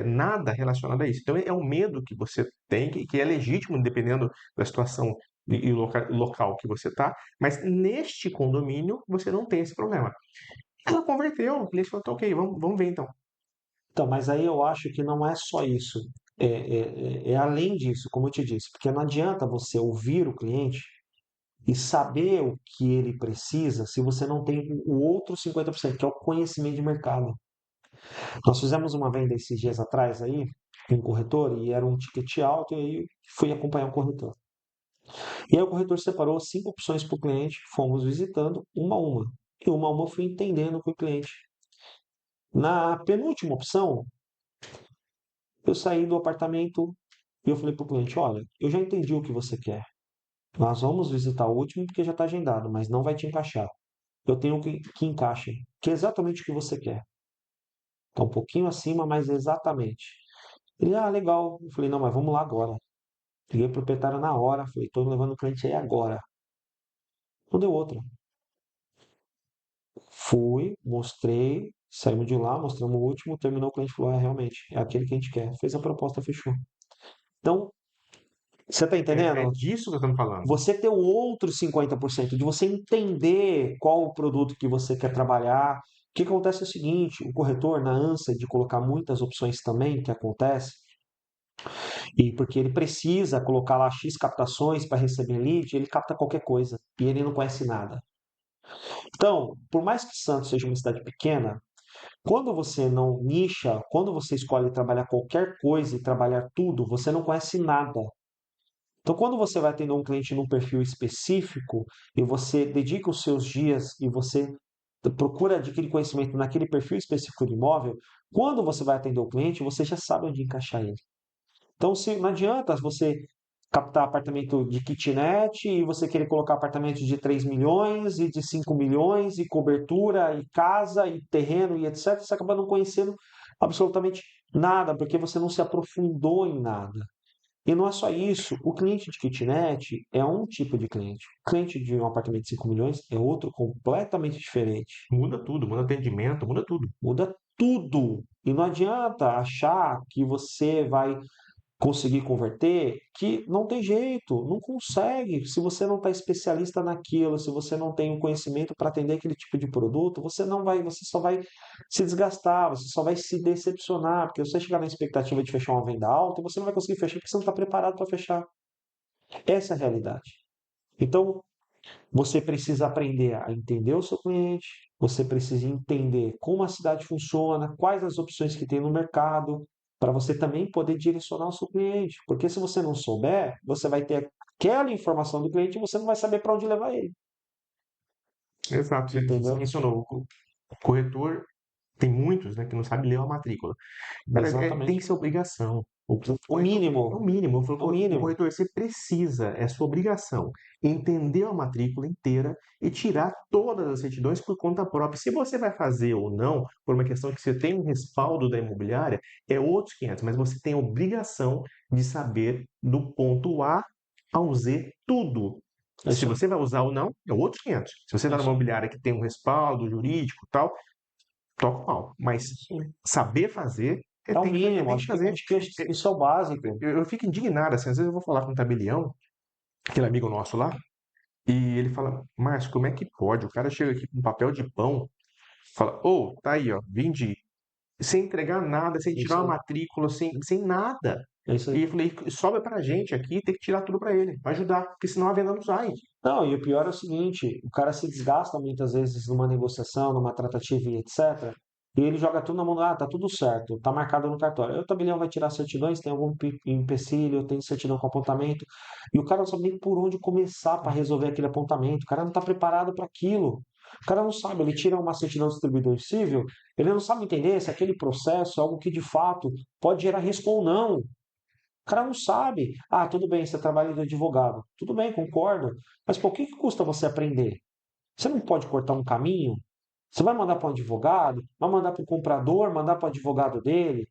nada relacionado a isso. Então é um medo que você tem, que é legítimo, dependendo da situação e local que você está, mas neste condomínio você não tem esse problema. Ela converteu, o cliente falou, tá ok, vamos ver então. Então, mas aí eu acho que não é só isso. É além disso, como eu te disse, porque não adianta você ouvir o cliente e saber o que ele precisa se você não tem o outro 50%, que é o conhecimento de mercado. Nós fizemos uma venda esses dias atrás aí, em um corretor, e era um ticket alto, e aí fui acompanhar um corretor. E aí o corretor separou 5 opções para o cliente, fomos visitando uma a uma. E uma a uma eu fui entendendo com o cliente. Na penúltima opção, eu saí do apartamento e eu falei para o cliente, olha, eu já entendi o que você quer. Nós vamos visitar o último porque já está agendado, mas não vai te encaixar. Eu tenho que encaixe, que é exatamente o que você quer. Está um pouquinho acima, mas exatamente. Ele, ah, legal. Eu falei, não, mas vamos lá agora. Liguei pro proprietário na hora, falei, estou levando o cliente aí agora. Não deu outra. Fui, mostrei, saímos de lá, mostramos o último, terminou, o cliente falou, é, realmente, é aquele que a gente quer. Fez a proposta, fechou. Então, você está É entendendo? disso que estamos falando. Você ter o outro 50% de você entender qual o produto que você quer trabalhar. O que acontece é o seguinte, o corretor, na ânsia de colocar muitas opções também, que acontece, e porque ele precisa colocar lá X captações para receber lead, ele capta qualquer coisa e ele não conhece nada. Então, por mais que Santos seja uma cidade pequena, quando você não nicha, quando você escolhe trabalhar qualquer coisa e trabalhar tudo, você não conhece nada. Então, quando você vai atender um cliente num perfil específico e você dedica os seus dias e você procura adquirir conhecimento naquele perfil específico de imóvel, quando você vai atender o cliente, você já sabe onde encaixar ele. Então, se não adianta você captar apartamento de kitnet e você querer colocar apartamentos de 3 milhões e de 5 milhões e cobertura e casa e terreno e etc. Você acaba não conhecendo absolutamente nada, porque você não se aprofundou em nada. E não é só isso, o cliente de kitnet é um tipo de cliente. O cliente de um apartamento de 5 milhões é outro completamente diferente. Muda tudo, muda atendimento, muda tudo. Muda tudo. E não adianta achar que você vai conseguir converter, que não tem jeito, não consegue. Se você não está especialista naquilo, se você não tem o conhecimento para atender aquele tipo de produto, você não vai, você só vai se desgastar, você só vai se decepcionar, porque você chegar na expectativa de fechar uma venda alta, você não vai conseguir fechar porque você não está preparado para fechar. Essa é a realidade. Então, você precisa aprender a entender o seu cliente, você precisa entender como a cidade funciona, quais as opções que tem no mercado, para você também poder direcionar o seu cliente. Porque se você não souber, você vai ter aquela informação do cliente e você não vai saber para onde levar ele. Exato, você Entendeu? mencionou, o corretor tem muitos, né, que não sabem ler uma matrícula. Cara, tem Exatamente. que ser obrigação. O O corretor, é o mínimo. mínimo. O O mínimo. corretor, você precisa, é sua obrigação, entender a matrícula inteira e tirar todas as certidões por conta própria. Se você vai fazer ou não, por uma questão que você tem um respaldo da imobiliária, é outros 500, mas você tem a obrigação de saber do ponto A ao Z tudo. É Se isso aí. você vai usar ou não, é outros 500. Se você É está numa isso aí. imobiliária que tem um respaldo jurídico e tal, toca o pau. É Mas isso aí. saber fazer, É o mínimo. tem que fazer. Acho que isso é o básico. Eu fico indignado, assim, às vezes eu vou falar com um tabelião, aquele amigo nosso lá, e ele fala, Márcio, como é que pode? O cara chega aqui com um papel de pão, fala, ô, tá aí, ó, vendi, sem entregar nada, sem É tirar isso uma aí. matrícula, sem nada. É isso E aí. eu falei, sobra pra gente aqui, tem que tirar tudo pra ele, pra ajudar, porque senão a venda não sai. Não, e o pior é o seguinte, o cara se desgasta muitas vezes numa negociação, numa tratativa e etc. E ele joga tudo na mão, tá tudo certo, tá marcado no cartório. Aí o tabelião vai tirar certidões, tem algum empecilho, tem certidão com apontamento, e o cara não sabe nem por onde começar para resolver aquele apontamento. O cara não está preparado para aquilo. O cara não sabe, ele tira uma certidão do distribuidor civil, ele não sabe entender se aquele processo é algo que de fato pode gerar risco ou não. O cara não sabe. Ah, tudo bem, você trabalha de advogado. Tudo bem, concordo. Mas por que custa você aprender? Você não pode cortar um caminho? Você vai mandar para um advogado, vai mandar para o comprador, mandar para o advogado dele.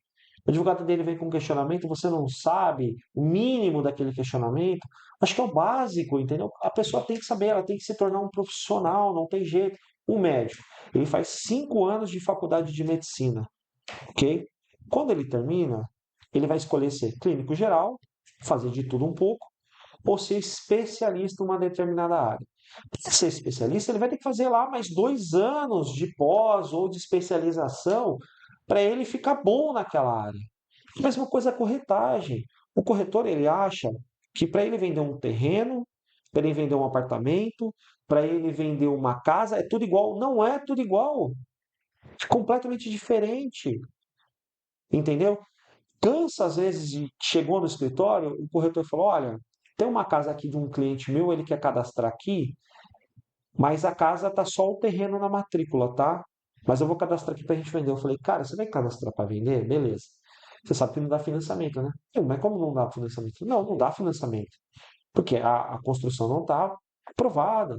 O advogado dele vem com um questionamento, você não sabe o mínimo daquele questionamento. Acho que é o básico, entendeu? A pessoa tem que saber, ela tem que se tornar um profissional, não tem jeito. Um médico, ele faz 5 anos de faculdade de medicina, ok? Quando ele termina, ele vai escolher ser clínico geral, fazer de tudo um pouco, ou ser especialista em uma determinada área. Para ser especialista, ele vai ter que fazer lá mais 2 anos de pós ou de especialização para ele ficar bom naquela área. A mesma coisa a corretagem. O corretor ele acha que para ele vender um terreno, para ele vender um apartamento, para ele vender uma casa, é tudo igual. Não é tudo igual. É completamente diferente. Entendeu? Cansa às vezes de chegou no escritório, o corretor falou: olha, tem uma casa aqui de um cliente meu, ele quer cadastrar aqui, mas a casa tá só o terreno na matrícula, tá? Mas eu vou cadastrar aqui pra gente vender. Eu falei, cara, você vai cadastrar para vender? Beleza. Você sabe que não dá financiamento, né? Eu, mas como não dá financiamento? Não, não dá financiamento. Porque a construção não está aprovada.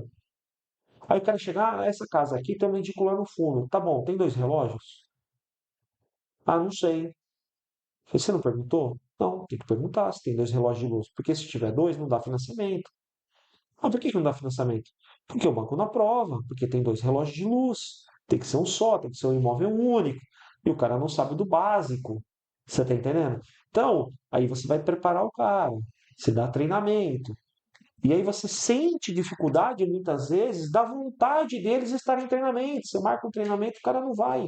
Aí o cara chega, ah, essa casa aqui tem uma edícula no fundo. Tá bom, tem 2 relógios? Ah, não sei. Você não perguntou? Não, tem que perguntar se tem 2 relógios de luz. Porque se tiver dois, não dá financiamento. Ah, por que não dá financiamento? Porque o banco não aprova, porque tem 2 relógios de luz. Tem que ser um só, tem que ser um imóvel único. E o cara não sabe do básico. Você está entendendo? Então, aí você vai preparar o cara, você dá treinamento. E aí você sente dificuldade, muitas vezes, da vontade deles estarem em treinamento. Você marca um treinamento, o cara não vai.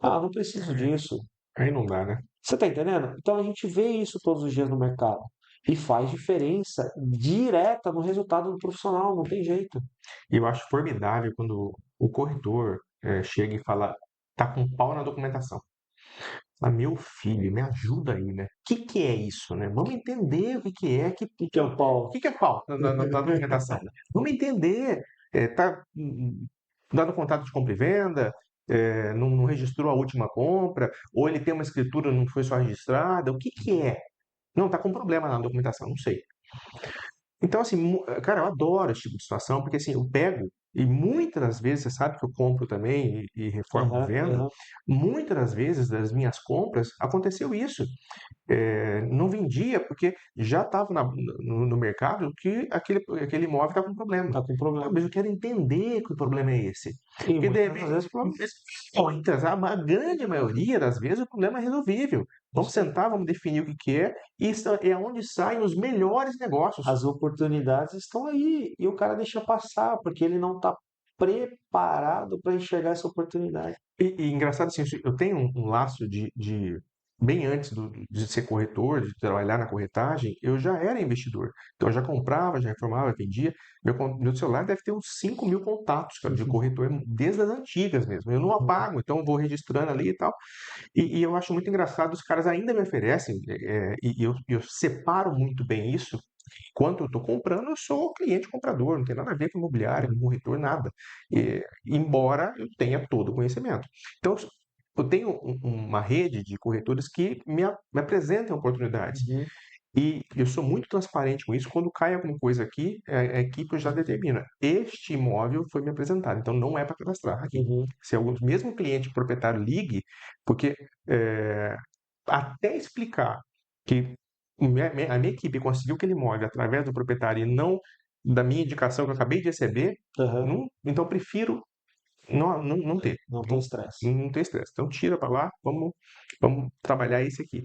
Ah, não preciso disso. Aí não dá, né? Você está entendendo? Então a gente vê isso todos os dias no mercado. E faz diferença direta no resultado do profissional, não tem jeito. E eu acho formidável quando o corretor chega e fala, tá com pau na documentação. Mas, meu filho, me ajuda aí, né? O que é isso, né? Vamos entender o que é, Que é o pau. o que é pau na documentação. Vamos entender. Tá dando contato de compra e venda, não registrou a última compra, ou ele tem uma escritura não foi só registrada, o que é? Não, tá com problema na documentação, não sei. Então, assim, cara, eu adoro esse tipo de situação, porque assim, eu pego, e muitas das vezes, você sabe que eu compro também e reformo Aham, venda, aham. muitas das vezes das minhas compras aconteceu isso. Não vendia porque já estava no mercado que aquele imóvel está com problema. Tá com Não, problema. mas eu quero entender que o problema é esse. E Porque de muitas das repente, vezes, a grande maioria das vezes o problema é resolvível. Vamos isso aí. sentar, vamos definir o que é, e isso é onde saem os melhores negócios. As oportunidades estão aí e o cara deixa passar porque ele não está preparado para enxergar essa oportunidade. E engraçado assim, eu tenho um laço bem antes de ser corretor, de trabalhar na corretagem, eu já era investidor. Então eu já comprava, já reformava, vendia. Meu celular deve ter uns 5.000 contatos, cara, de corretor, desde as antigas mesmo. Eu não apago, então eu vou registrando ali e tal. E eu acho muito engraçado, os caras ainda me oferecem, e eu separo muito bem isso. Quando eu estou comprando, eu sou cliente comprador, não tem nada a ver com imobiliário, com corretor, nada. Embora eu tenha todo o conhecimento. Então, eu tenho uma rede de corretores que me apresentam oportunidades. Uhum, E eu sou muito transparente com isso. Quando cai alguma coisa aqui, a equipe já determina. Este imóvel foi me apresentado, então não é para cadastrar aqui. uhum, Se algum mesmo cliente proprietário ligue, porque é, até explicar que a minha equipe conseguiu aquele imóvel através do proprietário e não da minha indicação que eu acabei de receber, aham. então eu prefiro não ter. Não tem Não, estresse. não ter estresse. Então tira para lá, vamos trabalhar esse aqui.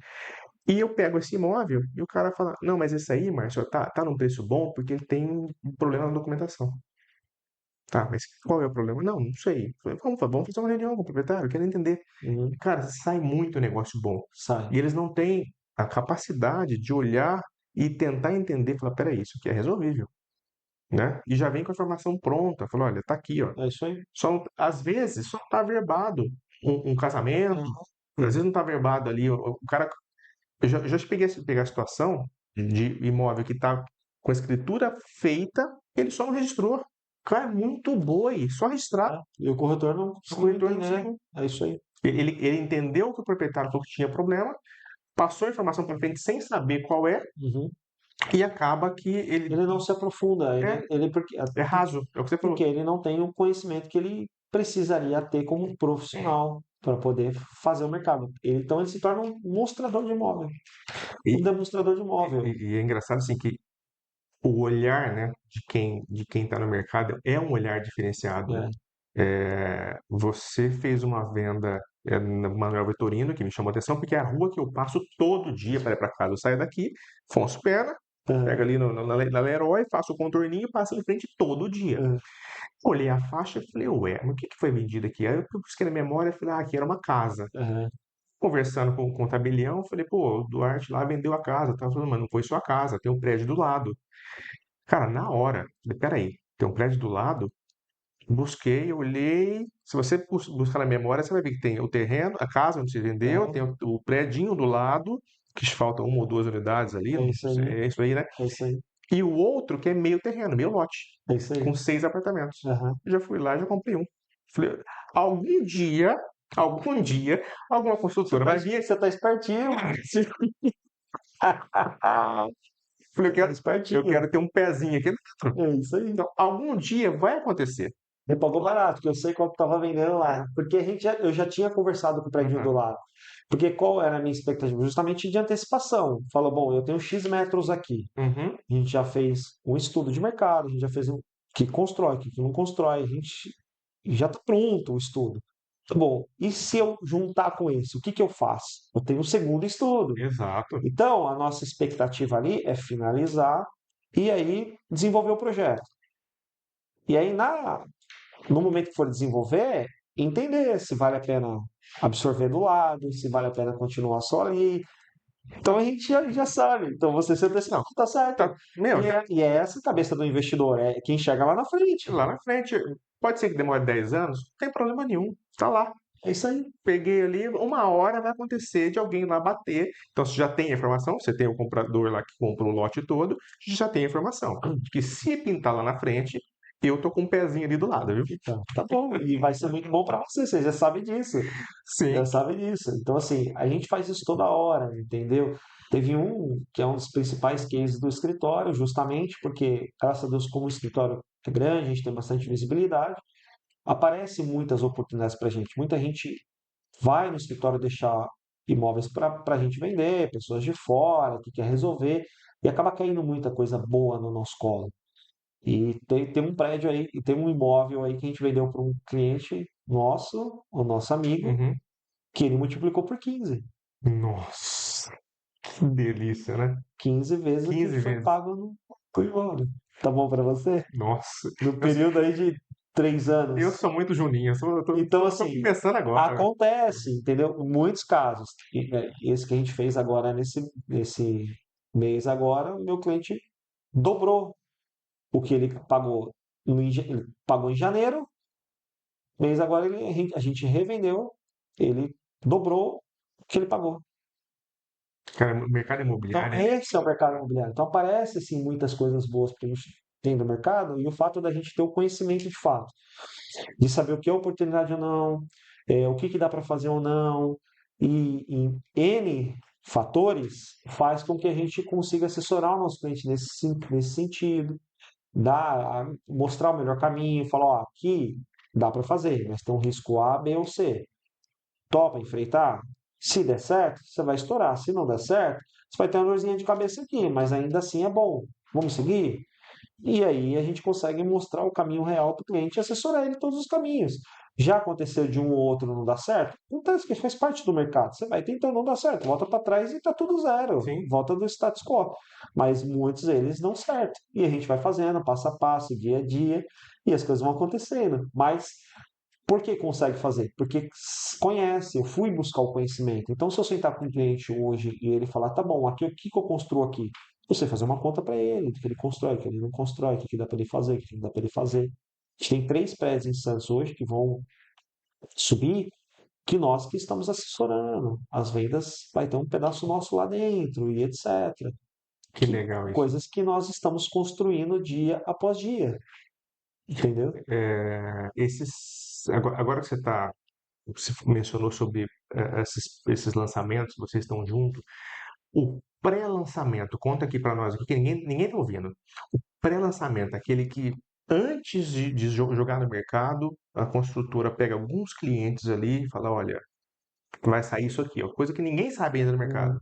E eu pego esse imóvel e o cara fala: Não, mas esse aí, Márcio, tá num preço bom porque ele tem um problema na documentação. Tá, mas qual é o problema? Não, não sei. Eu falei, vamos fazer uma reunião com o proprietário, eu quero entender. Uhum, Cara, sai muito negócio bom. sai. E eles não têm a capacidade de olhar e tentar entender, falar, peraí, isso aqui é resolvível, né? E já vem com a informação pronta, fala, olha, tá aqui, ó. É isso aí. Às vezes só tá verbado um casamento, Uhum, às vezes não tá verbado ali, o cara. Eu já peguei a situação de imóvel que está com a escritura feita, ele só não registrou. Cara, é muito boi, só registrar. é. E o corretor não O conseguiu corretor não entender. conseguiu. É isso aí. Ele entendeu que o proprietário falou que tinha problema, passou a informação para frente sem saber qual é, Uhum. e acaba que ele Ele não se aprofunda, é, ele porque, é raso, é o que você falou. porque ele não tem o conhecimento que ele precisaria ter como profissional para poder fazer o mercado. Então ele se torna um mostrador de imóvel, E, um demonstrador de imóvel. e é engraçado assim que o olhar, né, de quem está no mercado é um olhar diferenciado, né? É, Você fez uma venda na Manuel Vitorino, que me chamou a atenção, porque é a rua que eu passo todo dia para ir para casa. Eu saio daqui, Afonso Pena, é, pego ali na Leroy, faço o contorninho e passo em frente todo dia. é, Olhei a faixa e falei, ué, mas o que foi vendido aqui? Aí eu busquei na memória e falei, aqui era uma casa. é, Conversando com o tabelião, eu falei, pô, o Duarte lá vendeu a casa. Tava falando, mas não foi só a casa, tem um prédio do lado. Cara, na hora, eu falei, peraí, tem um prédio do lado? Busquei, olhei. Se você buscar na memória, você vai ver que tem o terreno, a casa onde se vendeu, tem é, o predinho do lado, que faltam uma ou duas unidades ali, é não isso sei, aí, é isso aí, né? é isso aí, E o outro que é meio terreno, meio lote, é isso com aí. 6 apartamentos. Aham. Já fui lá, já comprei um. Falei, algum dia, algum dia, alguma construtora vai vir. Você tá espertinho, Falei, você tá eu espertinho. quero ter um pezinho aqui dentro. É isso aí. Então, algum dia vai acontecer. Ele pagou barato, que eu sei quanto estava vendendo lá. Porque eu já tinha conversado com o prédio do Uhum, lado. Porque qual era a minha expectativa? Justamente de antecipação. Falou, bom, eu tenho X metros aqui. uhum. A gente já fez um estudo de mercado, a gente já fez um que constrói, que não constrói, a gente já está pronto o estudo. Tá bom, e se eu juntar com esse, o que que eu faço? Eu tenho um segundo estudo. Exato. Então, a nossa expectativa ali é finalizar e aí desenvolver o projeto. E aí, no momento que for desenvolver, entender se vale a pena absorver do lado, se vale a pena continuar só ali. Então a gente já sabe. Então você se antecipa, Não, tá certo. tá, meu, E é essa a cabeça do investidor, é quem chega lá na frente. lá na frente, pode ser que demore 10 anos, não tem problema nenhum, está lá. É isso aí. Peguei ali, uma hora vai acontecer de alguém lá bater. Então, você já tem a informação, você tem o comprador lá que compra o lote todo, já tem a informação. De que se pintar lá na frente, eu tô com um pezinho ali do lado, viu? Então, tá bom. E vai ser muito bom para você já sabe disso. Já Sim. sabe disso. Então, assim, a gente faz isso toda hora, entendeu? Teve um que é um dos principais cases do escritório, justamente porque, graças a Deus, como o escritório é grande, a gente tem bastante visibilidade, aparecem muitas oportunidades para a gente. Muita gente vai no escritório deixar imóveis para a gente vender, pessoas de fora que quer resolver, e acaba caindo muita coisa boa no nosso colo. E tem um prédio aí, e tem um imóvel aí que a gente vendeu para um cliente nosso, o nosso amigo, Uhum. que ele multiplicou por 15. Nossa, que delícia, né? 15 vezes o que 15 foi vezes. pago no por imóvel. Tá bom para você? Nossa, No eu, período aí de 3 eu anos. sou muito juninho, Então, tô assim, começando agora. acontece, entendeu? Muitos casos. Esse que a gente fez agora nesse mês agora, o meu cliente dobrou o que ele pagou ele pagou em janeiro, mês agora a gente revendeu, ele dobrou o que ele pagou. Cara, mercado Então, imobiliário, esse é o mercado imobiliário. Então, aparece assim, muitas coisas boas que a gente tem no mercado e o fato da gente ter o conhecimento de fato, de saber o que é oportunidade ou não, o que dá para fazer ou não, e em N fatores faz com que a gente consiga assessorar o nosso cliente nesse sentido, mostrar o melhor caminho, falar, ó, aqui dá para fazer, mas tem um risco A, B ou C. Topa enfrentar? Se der certo, você vai estourar. Se não der certo, você vai ter uma dorzinha de cabeça aqui, mas ainda assim é bom. Vamos seguir? E aí a gente consegue mostrar o caminho real para o cliente e assessorar ele em todos os caminhos. Já aconteceu de um ou outro não dar certo? Acontece que faz parte do mercado. Você vai tentando não dar certo, volta para trás e está tudo zero. sim. Volta do status quo. Mas muitos deles dão certo. E a gente vai fazendo passo a passo, dia a dia, e as coisas vão acontecendo. Mas por que consegue fazer? Porque conhece, eu fui buscar o conhecimento. Então, se eu sentar com um cliente hoje e ele falar, tá bom, aqui o que que eu construo aqui? Você fazer uma conta para ele, do que ele constrói, o que ele não constrói, o que que dá para ele fazer, o que que não dá para ele fazer. A gente tem 3 prédios em Santos hoje que vão subir, que nós que estamos assessorando. As vendas vai ter um pedaço nosso lá dentro e etc. Que Que legal isso. coisas que nós estamos construindo dia após dia, entendeu? Agora que você mencionou sobre esses lançamentos, vocês estão juntos. O pré-lançamento, conta aqui para nós, aqui, que ninguém tá ouvindo. O pré-lançamento, aquele que antes de jogar no mercado, a construtora pega alguns clientes ali e fala, olha, vai sair isso aqui, ó, coisa que ninguém sabe ainda no mercado.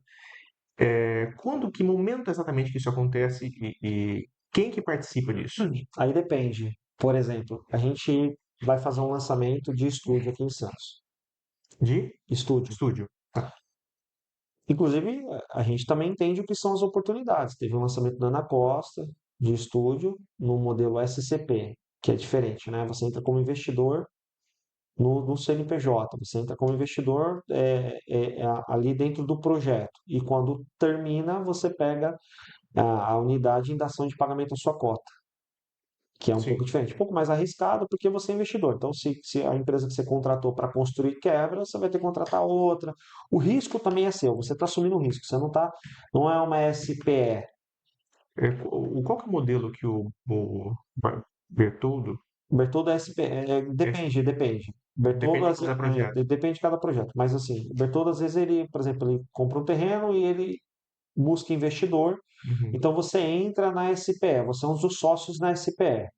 Hum, Que momento exatamente que isso acontece e quem que participa disso? Aí depende. Por exemplo, a gente vai fazer um lançamento de estúdio aqui em Santos. De Estúdio. estúdio. Inclusive, a gente também entende o que são as oportunidades. Teve um lançamento da Ana Costa de estúdio no modelo SCP, que é diferente, né? Você entra como investidor no CNPJ, você entra como investidor ali dentro do projeto. E quando termina, você pega a unidade em dação de pagamento da sua cota, que é um pouco Sim. diferente, um pouco mais arriscado porque você é investidor. Então, se a empresa que você contratou para construir quebra, você vai ter que contratar outra. O risco também é seu, você está assumindo o risco, você não é uma SPE. Qual que é o modelo que o Bertoldo, Bertoldo é SPE, é, depende. Bertoldo, depende de cada projeto. depende de cada projeto, mas assim, o Bertoldo às vezes ele, por exemplo, ele compra um terreno e ele busca investidor, Uhum. então você entra na SPE, você é um dos sócios na SPE.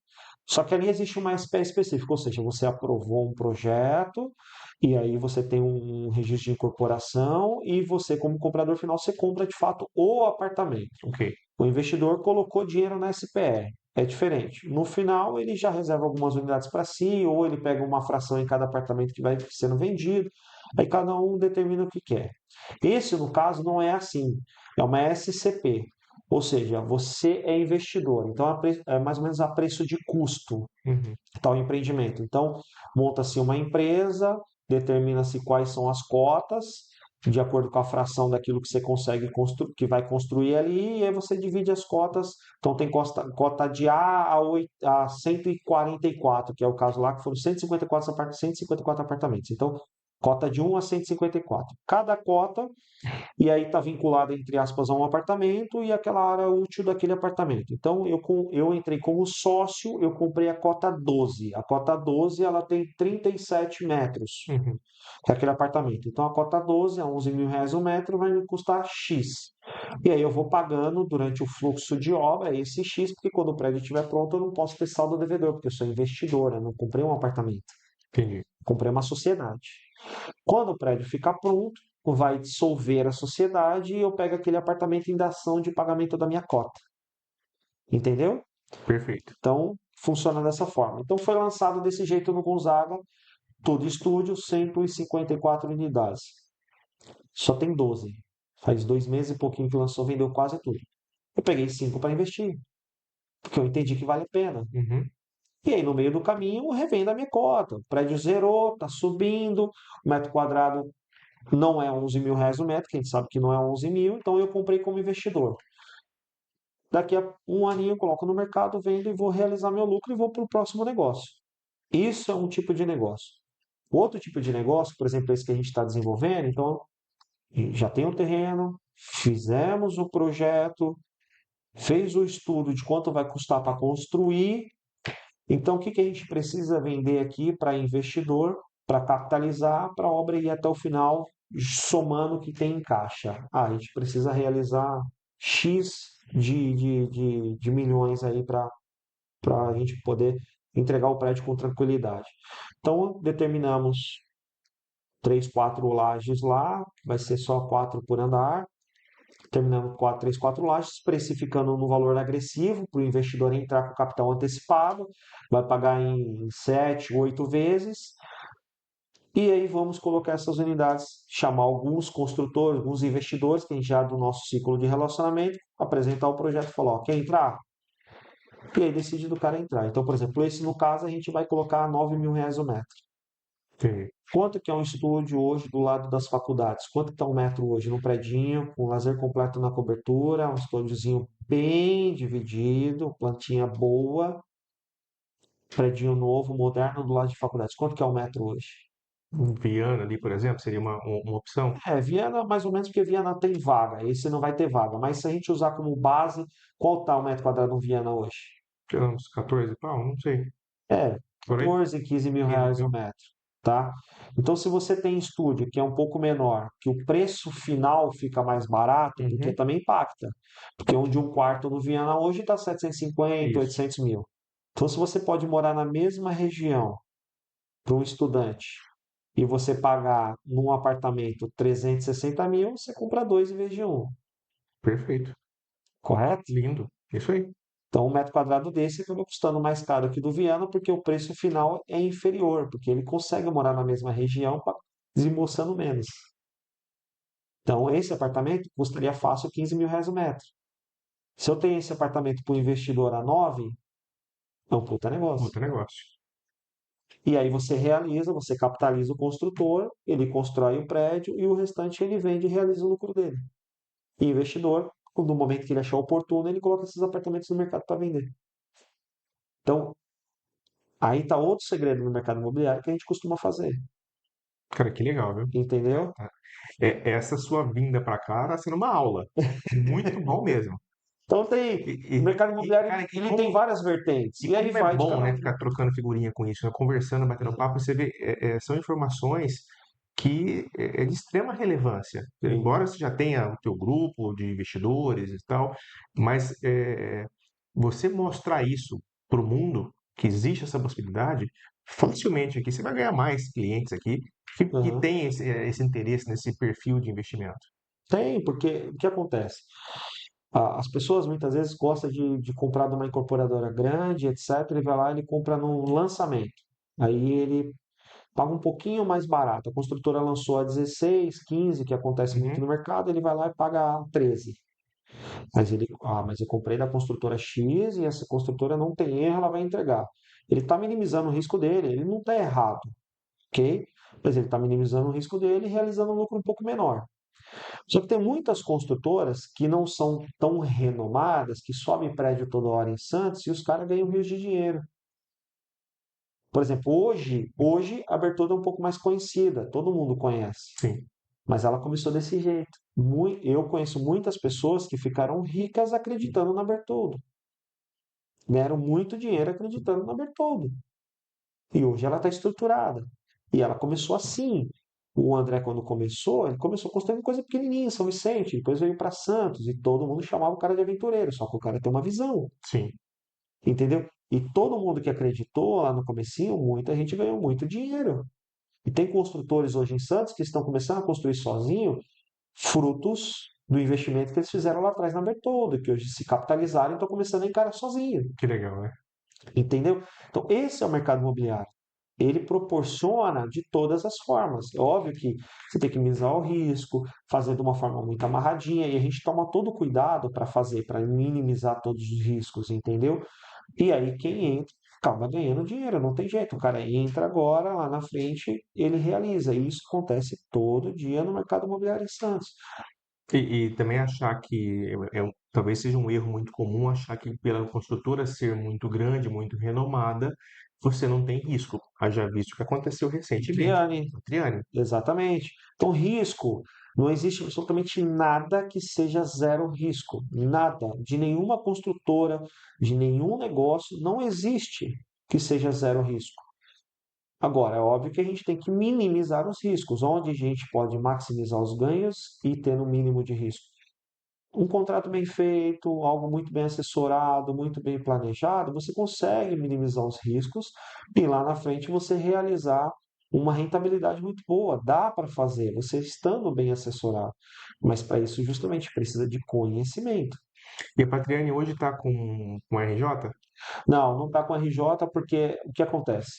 Só que ali existe uma SPE específica, ou seja, você aprovou um projeto e aí você tem um registro de incorporação e você, como comprador final, você compra de fato o apartamento. Ok. O investidor colocou dinheiro na SPE. É diferente. No final, ele já reserva algumas unidades para si, ou ele pega uma fração em cada apartamento que vai sendo vendido. Aí cada um determina o que quer. Esse, no caso, não é assim. É uma SCP. Ou seja, você é investidor. Então, é mais ou menos a preço de custo Uhum. tal empreendimento. Então, monta-se uma empresa, determina-se quais são as cotas, de acordo com a fração daquilo que você consegue que vai construir ali, e aí você divide as cotas. Então, tem cota de A a 144, que é o caso lá, que foram 154 apartamentos. Então, Cota de 1 a 154. Cada cota, e aí está vinculada, entre aspas, a um apartamento e aquela área útil daquele apartamento. Então, eu entrei como sócio, eu comprei a cota 12. A cota 12, ela tem 37 metros, Uhum. que é aquele apartamento. Então, a cota 12, a 11 mil reais o metro, vai me custar X. E aí eu vou pagando durante o fluxo de obra esse X, porque quando o prédio estiver pronto, eu não posso ter saldo devedor, porque eu sou investidor, eu não comprei um apartamento, Entendi. comprei uma sociedade. Quando o prédio ficar pronto, vai dissolver a sociedade e eu pego aquele apartamento em dação de pagamento da minha cota. Entendeu? Perfeito. Então, funciona dessa forma. Então, foi lançado desse jeito no Gonzaga, todo estúdio, 154 unidades. Só tem 12. Faz 2 meses e pouquinho que lançou, vendeu quase tudo. Eu peguei 5 para investir, porque eu entendi que vale a pena. Uhum. E aí, no meio do caminho, eu revendo a minha cota. O prédio zerou, está subindo, o metro quadrado não é 11 mil reais o metro, que a gente sabe que não é 11 mil, então eu comprei como investidor. Daqui a um aninho eu coloco no mercado, vendo e vou realizar meu lucro e vou para o próximo negócio. Isso é um tipo de negócio. Outro tipo de negócio, por exemplo, esse que a gente está desenvolvendo, então já tem o terreno, fizemos o projeto, fez o estudo de quanto vai custar para construir. Então, o que a gente precisa vender aqui para investidor, para capitalizar, para a obra ir até o final, somando o que tem em caixa? Ah, a gente precisa realizar X de milhões aí para a gente poder entregar o prédio com tranquilidade. Então, determinamos 3, 4 lajes lá, vai ser só 4 por andar. Terminamos 4, 3, 4 lajes, precificando no valor agressivo para o investidor entrar com capital antecipado, vai pagar em 7, 8 vezes. E aí vamos colocar essas unidades, chamar alguns construtores, alguns investidores, que já do nosso ciclo de relacionamento, apresentar o projeto e falar, ó, quer entrar? E aí decide do cara entrar. Então, por exemplo, esse no caso a gente vai colocar 9 mil reais o metro. Entendi. Quanto que é um estúdio hoje do lado das faculdades? Quanto está um metro hoje no predinho, com lazer completo na cobertura, um estúdiozinho bem dividido, plantinha boa, predinho novo, moderno do lado de faculdades. Quanto que é um metro hoje? Viana ali, por exemplo, seria uma opção? É, Viana mais ou menos porque Viana tem vaga, esse não vai ter vaga, mas se a gente usar como base, qual está o metro quadrado em Viana hoje? Sei lá, uns 14 pau, não sei. É, Por aí? 14, 15 mil 15 reais o mil. metro, tá? Então, se você tem estúdio que é um pouco menor, que o preço final fica mais barato, porque Uhum. também impacta. Porque onde um quarto no Viana hoje está 750, Isso. 800 mil. Então, se você pode morar na mesma região para um estudante e você pagar num apartamento 360 mil, você compra dois em vez de um, Perfeito. correto? Lindo. Isso aí. Então, um metro quadrado desse acaba custando mais caro que do Viana, porque o preço final é inferior, porque ele consegue morar na mesma região desembolsando menos. Então, esse apartamento custaria fácil 15 mil reais o metro. Se eu tenho esse apartamento para o investidor a 9, é um puta negócio. Outro negócio. E aí você realiza, você capitaliza o construtor, ele constrói o prédio e o restante ele vende e realiza o lucro dele. E o investidor, no momento que ele achar oportuno, ele coloca esses apartamentos no mercado para vender. Então, aí está outro segredo no mercado imobiliário que a gente costuma fazer. Cara, que legal, viu? Entendeu? Essa sua vinda para cá está sendo uma aula. Muito bom mesmo. Então E, tem, e, o mercado imobiliário cara, ele tem várias vertentes. E aí como é vai de bom, cada né, um. ficar trocando figurinha com isso, né, conversando, batendo papo, você vê, são informações que é de extrema relevância. Embora você já tenha o teu grupo de investidores e tal, mas você mostrar isso para o mundo, que existe essa possibilidade, facilmente aqui você vai ganhar mais clientes aqui que Aham. têm esse interesse nesse perfil de investimento. Tem, porque o que acontece? As pessoas muitas vezes gostam de comprar de uma incorporadora grande, etc. E vai lá e ele compra num lançamento. Aí ele paga um pouquinho mais barato. A construtora lançou a 16, 15, que acontece muito Uhum. no mercado, ele vai lá e paga a 13. Mas eu comprei da construtora X e essa construtora não tem erro, ela vai entregar. Ele está minimizando o risco dele, ele não está errado, ok? Mas ele está minimizando o risco dele e realizando um lucro um pouco menor. Só que tem muitas construtoras que não são tão renomadas, que sobem prédio toda hora em Santos e os caras ganham rios de dinheiro. Por exemplo, hoje a Bertoldo é um pouco mais conhecida, todo mundo conhece, sim, mas ela começou desse jeito. Eu conheço muitas pessoas que ficaram ricas acreditando na Bertoldo, ganharam muito dinheiro acreditando na Bertoldo. E hoje ela está estruturada. E ela começou assim. O André, quando começou, ele começou construindo coisa pequenininha, São Vicente, depois veio para Santos, e todo mundo chamava o cara de aventureiro, só que o cara tem uma visão, sim. entendeu? E todo mundo que acreditou lá no comecinho, muita gente ganhou muito dinheiro. E tem construtores hoje em Santos que estão começando a construir sozinho, frutos do investimento que eles fizeram lá atrás na Bertoldo, que hoje se capitalizaram e estão começando a encarar sozinho. Que legal, né? Entendeu? Então, esse é o mercado imobiliário. Ele proporciona de todas as formas. É óbvio que você tem que minimizar o risco, fazer de uma forma muito amarradinha, e a gente toma todo o cuidado para fazer, para minimizar todos os riscos, entendeu? E aí quem entra acaba ganhando dinheiro, não tem jeito. O cara entra agora, lá na frente, ele realiza. E isso acontece todo dia no mercado imobiliário em Santos. E também achar que talvez seja um erro muito comum achar que pela construtora ser muito grande, muito renomada, você não tem risco. Haja visto o que aconteceu recentemente Triane, com a Triane. exatamente. Então, risco, não existe absolutamente nada que seja zero risco. Nada. De nenhuma construtora, de nenhum negócio, não existe que seja zero risco. Agora, é óbvio que a gente tem que minimizar os riscos, onde a gente pode maximizar os ganhos e ter no mínimo de risco. Um contrato bem feito, algo muito bem assessorado, muito bem planejado, você consegue minimizar os riscos e lá na frente você realizar uma rentabilidade muito boa. Dá para fazer, você estando bem assessorado. Mas para isso, justamente, precisa de conhecimento. E a Patriane hoje está com RJ? Não, não está com RJ porque o que acontece?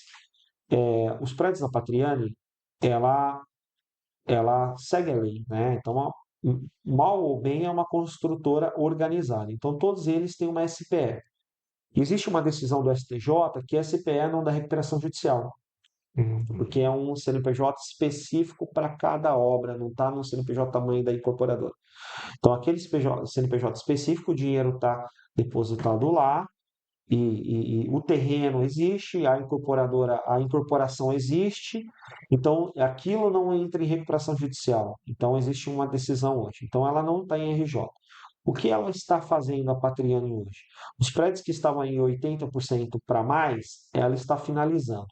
Os prédios da Patriani, ela, ela segue a lei, né? Então, mal ou bem, é uma construtora organizada. Então, todos eles têm uma SPE. Existe uma decisão do STJ que a SPE não dá recuperação judicial, Uhum. porque é um CNPJ específico para cada obra, não está no CNPJ tamanho da incorporadora. Então, aquele CNPJ específico, o dinheiro está depositado lá, e o terreno existe, a incorporadora, a incorporação existe, então aquilo não entra em recuperação judicial. Então existe uma decisão hoje. Então ela não está em RJ. O que ela está fazendo a Patriani hoje? Os prédios que estavam em 80% para mais, ela está finalizando.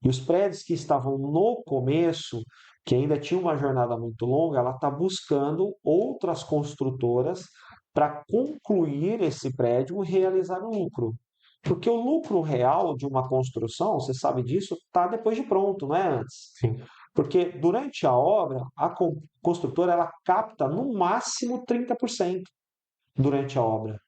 E os prédios que estavam no começo, que ainda tinha uma jornada muito longa, ela está buscando outras construtoras para concluir esse prédio e realizar o lucro. Porque o lucro real de uma construção, você sabe disso, está depois de pronto, não é antes. Sim. Porque durante a obra, a construtora ela capta no máximo 30% durante a obra.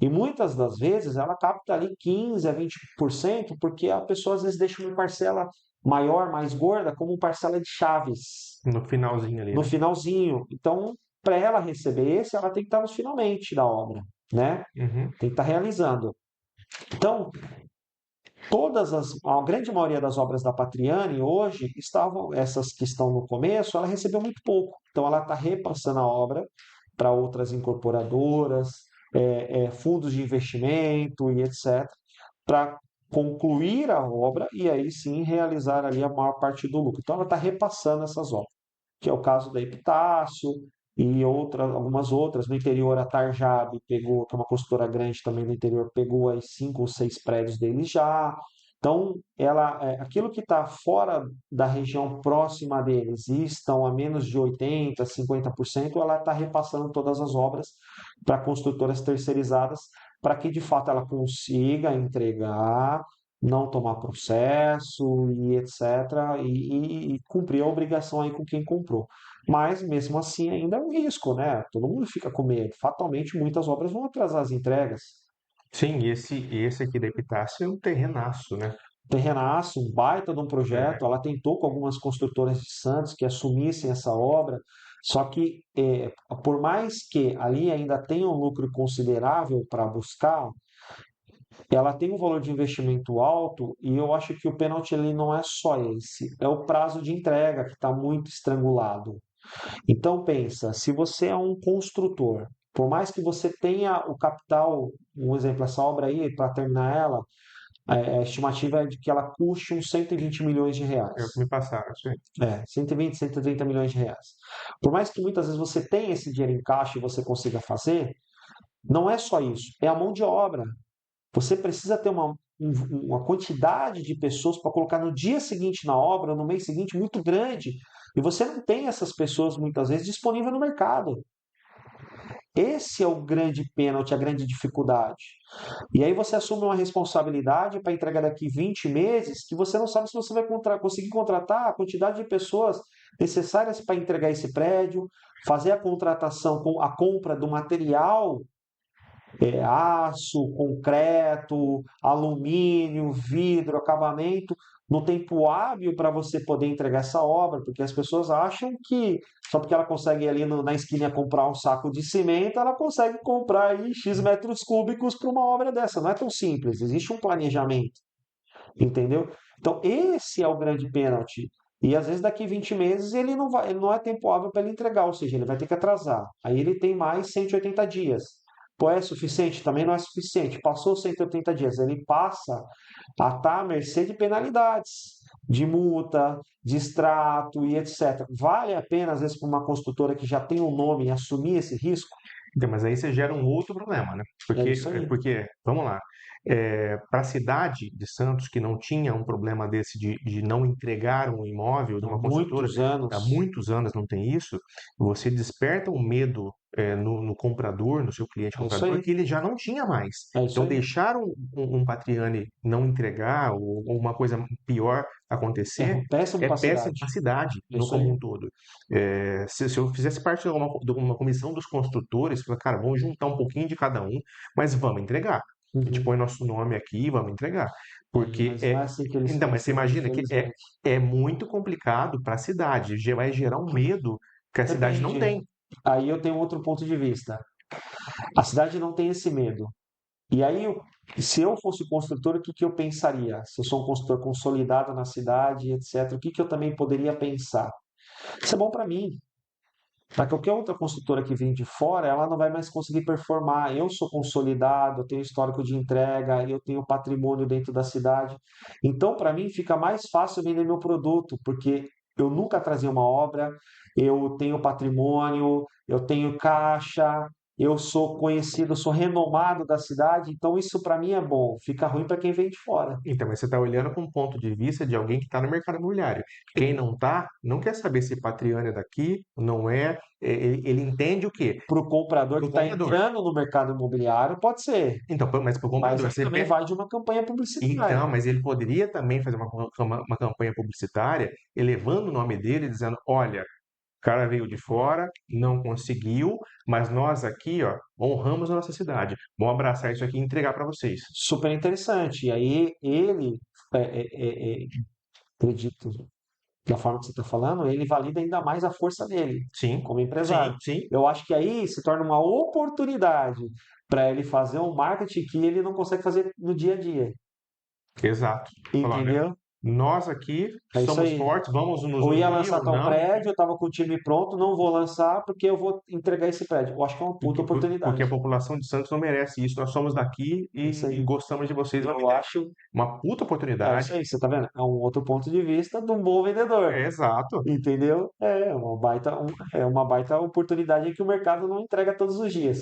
E muitas das vezes ela capta ali 15 a 20%, porque a pessoa às vezes deixa uma parcela maior, mais gorda, como parcela de chaves No finalzinho ali, no né? finalzinho. Então, para ela receber esse, ela tem que estar nos finalmente da obra, né? Uhum. Tem que estar realizando. Então, a grande maioria das obras da Patriani hoje estavam, essas que estão no começo, ela recebeu muito pouco. Então ela está repassando a obra para outras incorporadoras, fundos de investimento e etc., para concluir a obra e aí sim realizar ali a maior parte do lucro. Então ela está repassando essas obras, que é o caso da Epitácio e algumas outras. No interior, a Tarjab pegou, que é uma construtora grande também no interior, pegou aí 5 ou 6 prédios deles já. Então, aquilo que está fora da região próxima deles e estão a menos de 80%, 50%, ela está repassando todas as obras para construtoras terceirizadas, para que de fato ela consiga entregar, não tomar processo e etc. E cumprir a obrigação aí com quem comprou. Mas mesmo assim ainda é um risco, né? Todo mundo fica com medo. Fatalmente muitas obras vão atrasar as entregas. Sim, esse aqui da Epitácio é um terrenaço, né? Terrenaço, um baita de um É, projeto. Ela tentou com algumas construtoras de Santos que assumissem essa obra, só que por mais que ali ainda tenha um lucro considerável para buscar, ela tem um valor de investimento alto e eu acho que o pênalti ali não é só esse, é o prazo de entrega que está muito estrangulado. Então pensa, se você é um construtor, por mais que você tenha o capital, um exemplo, essa obra aí, para terminar ela, A estimativa é de que ela custe uns 120 milhões de É o que reais. me passaram, isso aí. 120, 130 milhões de reais. Por mais que muitas vezes você tenha esse dinheiro em caixa e você consiga fazer, não é só isso, é a mão de obra. Você precisa ter uma quantidade de pessoas para colocar no dia seguinte na obra, no mês seguinte, muito grande. E você não tem essas pessoas, muitas vezes, disponíveis no mercado. Esse é o grande pênalti, a grande dificuldade. E aí você assume uma responsabilidade para entregar daqui 20 meses que você não sabe se você vai conseguir contratar a quantidade de pessoas necessárias para entregar esse prédio, fazer a contratação, com a compra do material, aço, concreto, alumínio, vidro, acabamento, no tempo hábil para você poder entregar essa obra, porque as pessoas acham que só porque ela consegue ir ali na esquina comprar um saco de cimento, ela consegue comprar aí X metros cúbicos para uma obra dessa. Não é tão simples, existe um planejamento, entendeu? Então, esse é o grande pênalti. E às vezes daqui 20 meses ele não é tempo hábil para ele entregar, ou seja, ele vai ter que atrasar. Aí ele tem mais 180 dias. Pô, é suficiente? Também não é suficiente. Passou 180 dias, ele passa a estar à mercê de penalidades, de multa, de extrato e etc. Vale a pena, às vezes, para uma construtora que já tem um nome assumir esse risco? Então, mas aí você gera um outro problema, né? É isso aí. Porque vamos lá, para a cidade de Santos, que não tinha um problema desse de não entregar um imóvel de Há uma construtora, muitos há anos. muitos anos não tem isso, você desperta um medo no comprador, no seu cliente É isso comprador, aí. que ele já não tinha mais. É isso Então, aí. deixar um Patriani não entregar ou uma coisa pior É acontecer péssimo é para a péssimo cidade. para a cidade É no isso como aí. um todo. Se eu fizesse parte de uma comissão dos construtores, falar, cara, vamos juntar um pouquinho de cada um, mas vamos entregar. A gente Uhum. põe nosso nome aqui e vamos entregar. Porque Mas não é assim que eles Então, mas você funcionam, imagina que infelizmente. é muito complicado para a cidade, vai gerar um medo que a cidade não Depende. tem. Aí eu tenho outro ponto de vista. A cidade não tem esse medo. E aí, se eu fosse construtor, o que que eu pensaria? Se eu sou um construtor consolidado na cidade, etc., o que que eu também poderia pensar? Isso é bom para mim. Para qualquer outra construtora que vem de fora, ela não vai mais conseguir performar. Eu sou consolidado, eu tenho histórico de entrega, eu tenho patrimônio dentro da cidade. Então, para mim, fica mais fácil vender meu produto, porque eu nunca trazia uma obra, eu tenho patrimônio, eu tenho caixa, eu sou conhecido, eu sou renomado da cidade, então isso para mim é bom. Fica ruim para quem vem de fora. Então, mas você está olhando com um ponto de vista de alguém que está no mercado imobiliário. Quem não está, não quer saber se Patriano é daqui, não é. Ele entende o quê? Para o comprador Para que o está comprador. entrando no mercado imobiliário, pode ser, Então, mas para o mas comprador, aí também vai de uma campanha Então, publicitária. mas ele poderia também fazer uma campanha publicitária, elevando o nome dele, dizendo: olha, o cara veio de fora, não conseguiu, mas nós aqui, ó, honramos a nossa cidade. Vamos abraçar isso aqui e entregar para vocês. Super interessante. E aí ele, acredito, da forma que você está falando, ele valida ainda mais a força dele Sim, como sim, empresário. sim, Eu acho que aí se torna uma oportunidade para ele fazer um marketing que ele não consegue fazer no dia a dia. exato. Falar, olha, Entendeu? nós aqui É isso somos aí. fortes, vamos nos Eu ia unir lançar ou tal não, prédio, eu estava com o time pronto, não vou lançar porque eu vou entregar esse prédio. Eu acho que é uma puta porque oportunidade. a população de Santos não merece isso. Nós somos daqui É isso e aí. gostamos de vocês, vamos Eu entregar. acho, Uma puta é isso oportunidade. aí, você tá vendo? É um outro ponto de vista de um bom vendedor. Exato. Entendeu? É uma baita oportunidade que o mercado não entrega todos os dias.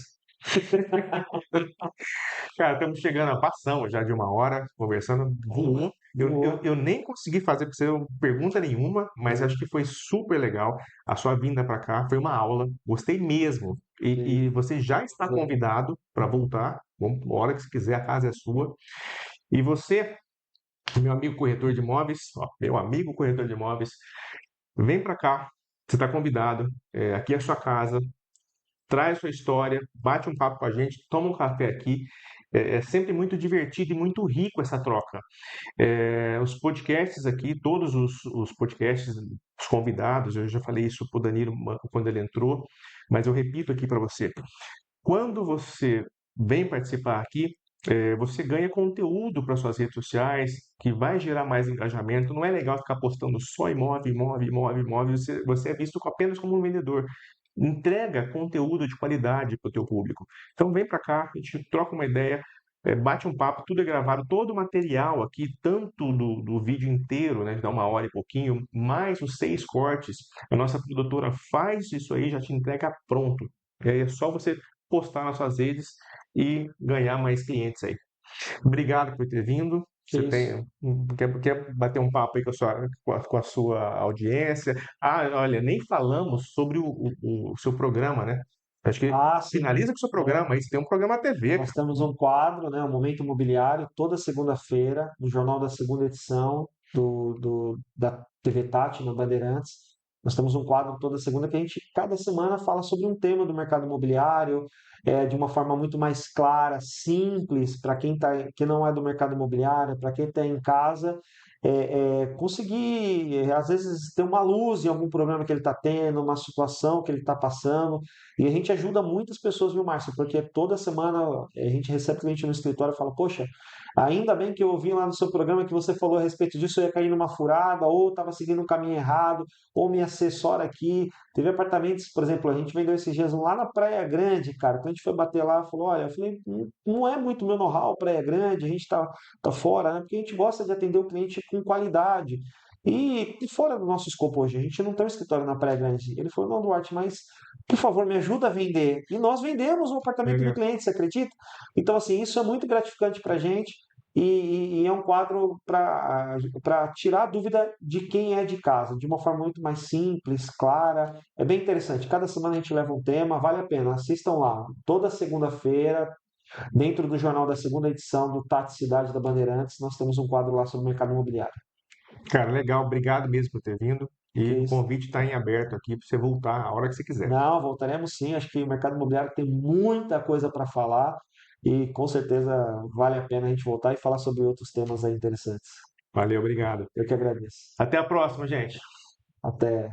Cara, estamos chegando, passamos já de uma hora conversando, voou. Boa. Eu nem consegui fazer para você pergunta nenhuma, mas acho que foi super legal. A sua vinda para cá foi uma aula, gostei mesmo. E você já está convidado para voltar. Vamos, a hora que você quiser, a casa é sua. E você, meu amigo corretor de imóveis, ó, meu amigo corretor de imóveis, vem para cá. Você está convidado. Aqui é a sua casa. Traz sua história, bate um papo com a gente, toma um café aqui. É sempre muito divertido e muito rico essa troca. Os podcasts aqui, todos os podcasts, os convidados, eu já falei isso para o Danilo quando ele entrou, mas eu repito aqui para você. Quando você vem participar aqui, você ganha conteúdo para suas redes sociais, que vai gerar mais engajamento. Não é legal ficar postando só imóvel, imóvel, imóvel, imóvel. Você é visto apenas como um vendedor. Entrega conteúdo de qualidade para o teu público. Então vem para cá, a gente troca uma ideia, bate um papo, tudo é gravado, todo o material aqui, tanto do vídeo inteiro, né, de dar 1 hora e pouquinho, mais os 6 cortes, a nossa produtora faz isso aí, já te entrega pronto. E aí é só você postar nas suas redes e ganhar mais clientes aí. Obrigado por ter vindo. Que Você isso. quer bater um papo aí com a sua audiência? Ah, olha, nem falamos sobre o seu programa, né? Acho que Ah, sim. finaliza com o seu programa aí. Você tem um programa TV, Nós cara. temos um quadro, né, o Momento Imobiliário, toda segunda-feira, no Jornal da Segunda Edição da TV Tati, na Bandeirantes. Nós temos um quadro toda segunda que a gente, cada semana, fala sobre um tema do mercado imobiliário, de uma forma muito mais clara, simples, para que não é do mercado imobiliário, para quem está em casa, conseguir, às vezes, ter uma luz em algum problema que ele está tendo, uma situação que ele está passando. E a gente ajuda muitas pessoas, viu, Márcio? Porque toda semana a gente recebe cliente no escritório e fala: Poxa, ainda bem que eu ouvi lá no seu programa que você falou a respeito disso, eu ia cair numa furada, ou estava seguindo um caminho errado, ou me assessora aqui. Teve apartamentos, por exemplo, a gente vendeu esses dias um lá na Praia Grande, cara. Quando a gente foi bater lá, falou: Olha, eu falei, não é muito meu know-how, Praia Grande, a gente tá fora, né? Porque a gente gosta de atender o cliente com qualidade. E fora do nosso escopo hoje, a gente não tem um escritório na Praia Grande. Ele falou: Não, Duarte, mas por favor, me ajuda a vender. E nós vendemos o apartamento do Legal. cliente, você acredita? Então, assim, isso é muito gratificante para a gente e é um quadro para tirar a dúvida de quem é de casa, de uma forma muito mais simples, clara. É bem interessante. Cada semana a gente leva um tema, vale a pena. Assistam lá. Toda segunda-feira, dentro do jornal da segunda edição do Tati Cidade da Bandeirantes, nós temos um quadro lá sobre o mercado imobiliário. Cara, legal. Obrigado mesmo por ter vindo. Que E é o isso? convite está em aberto aqui para você voltar a hora que você quiser. Não, voltaremos sim. Acho que o mercado imobiliário tem muita coisa para falar e com certeza vale a pena a gente voltar e falar sobre outros temas aí interessantes. Valeu, obrigado. Eu que agradeço. Até a próxima, gente. Até.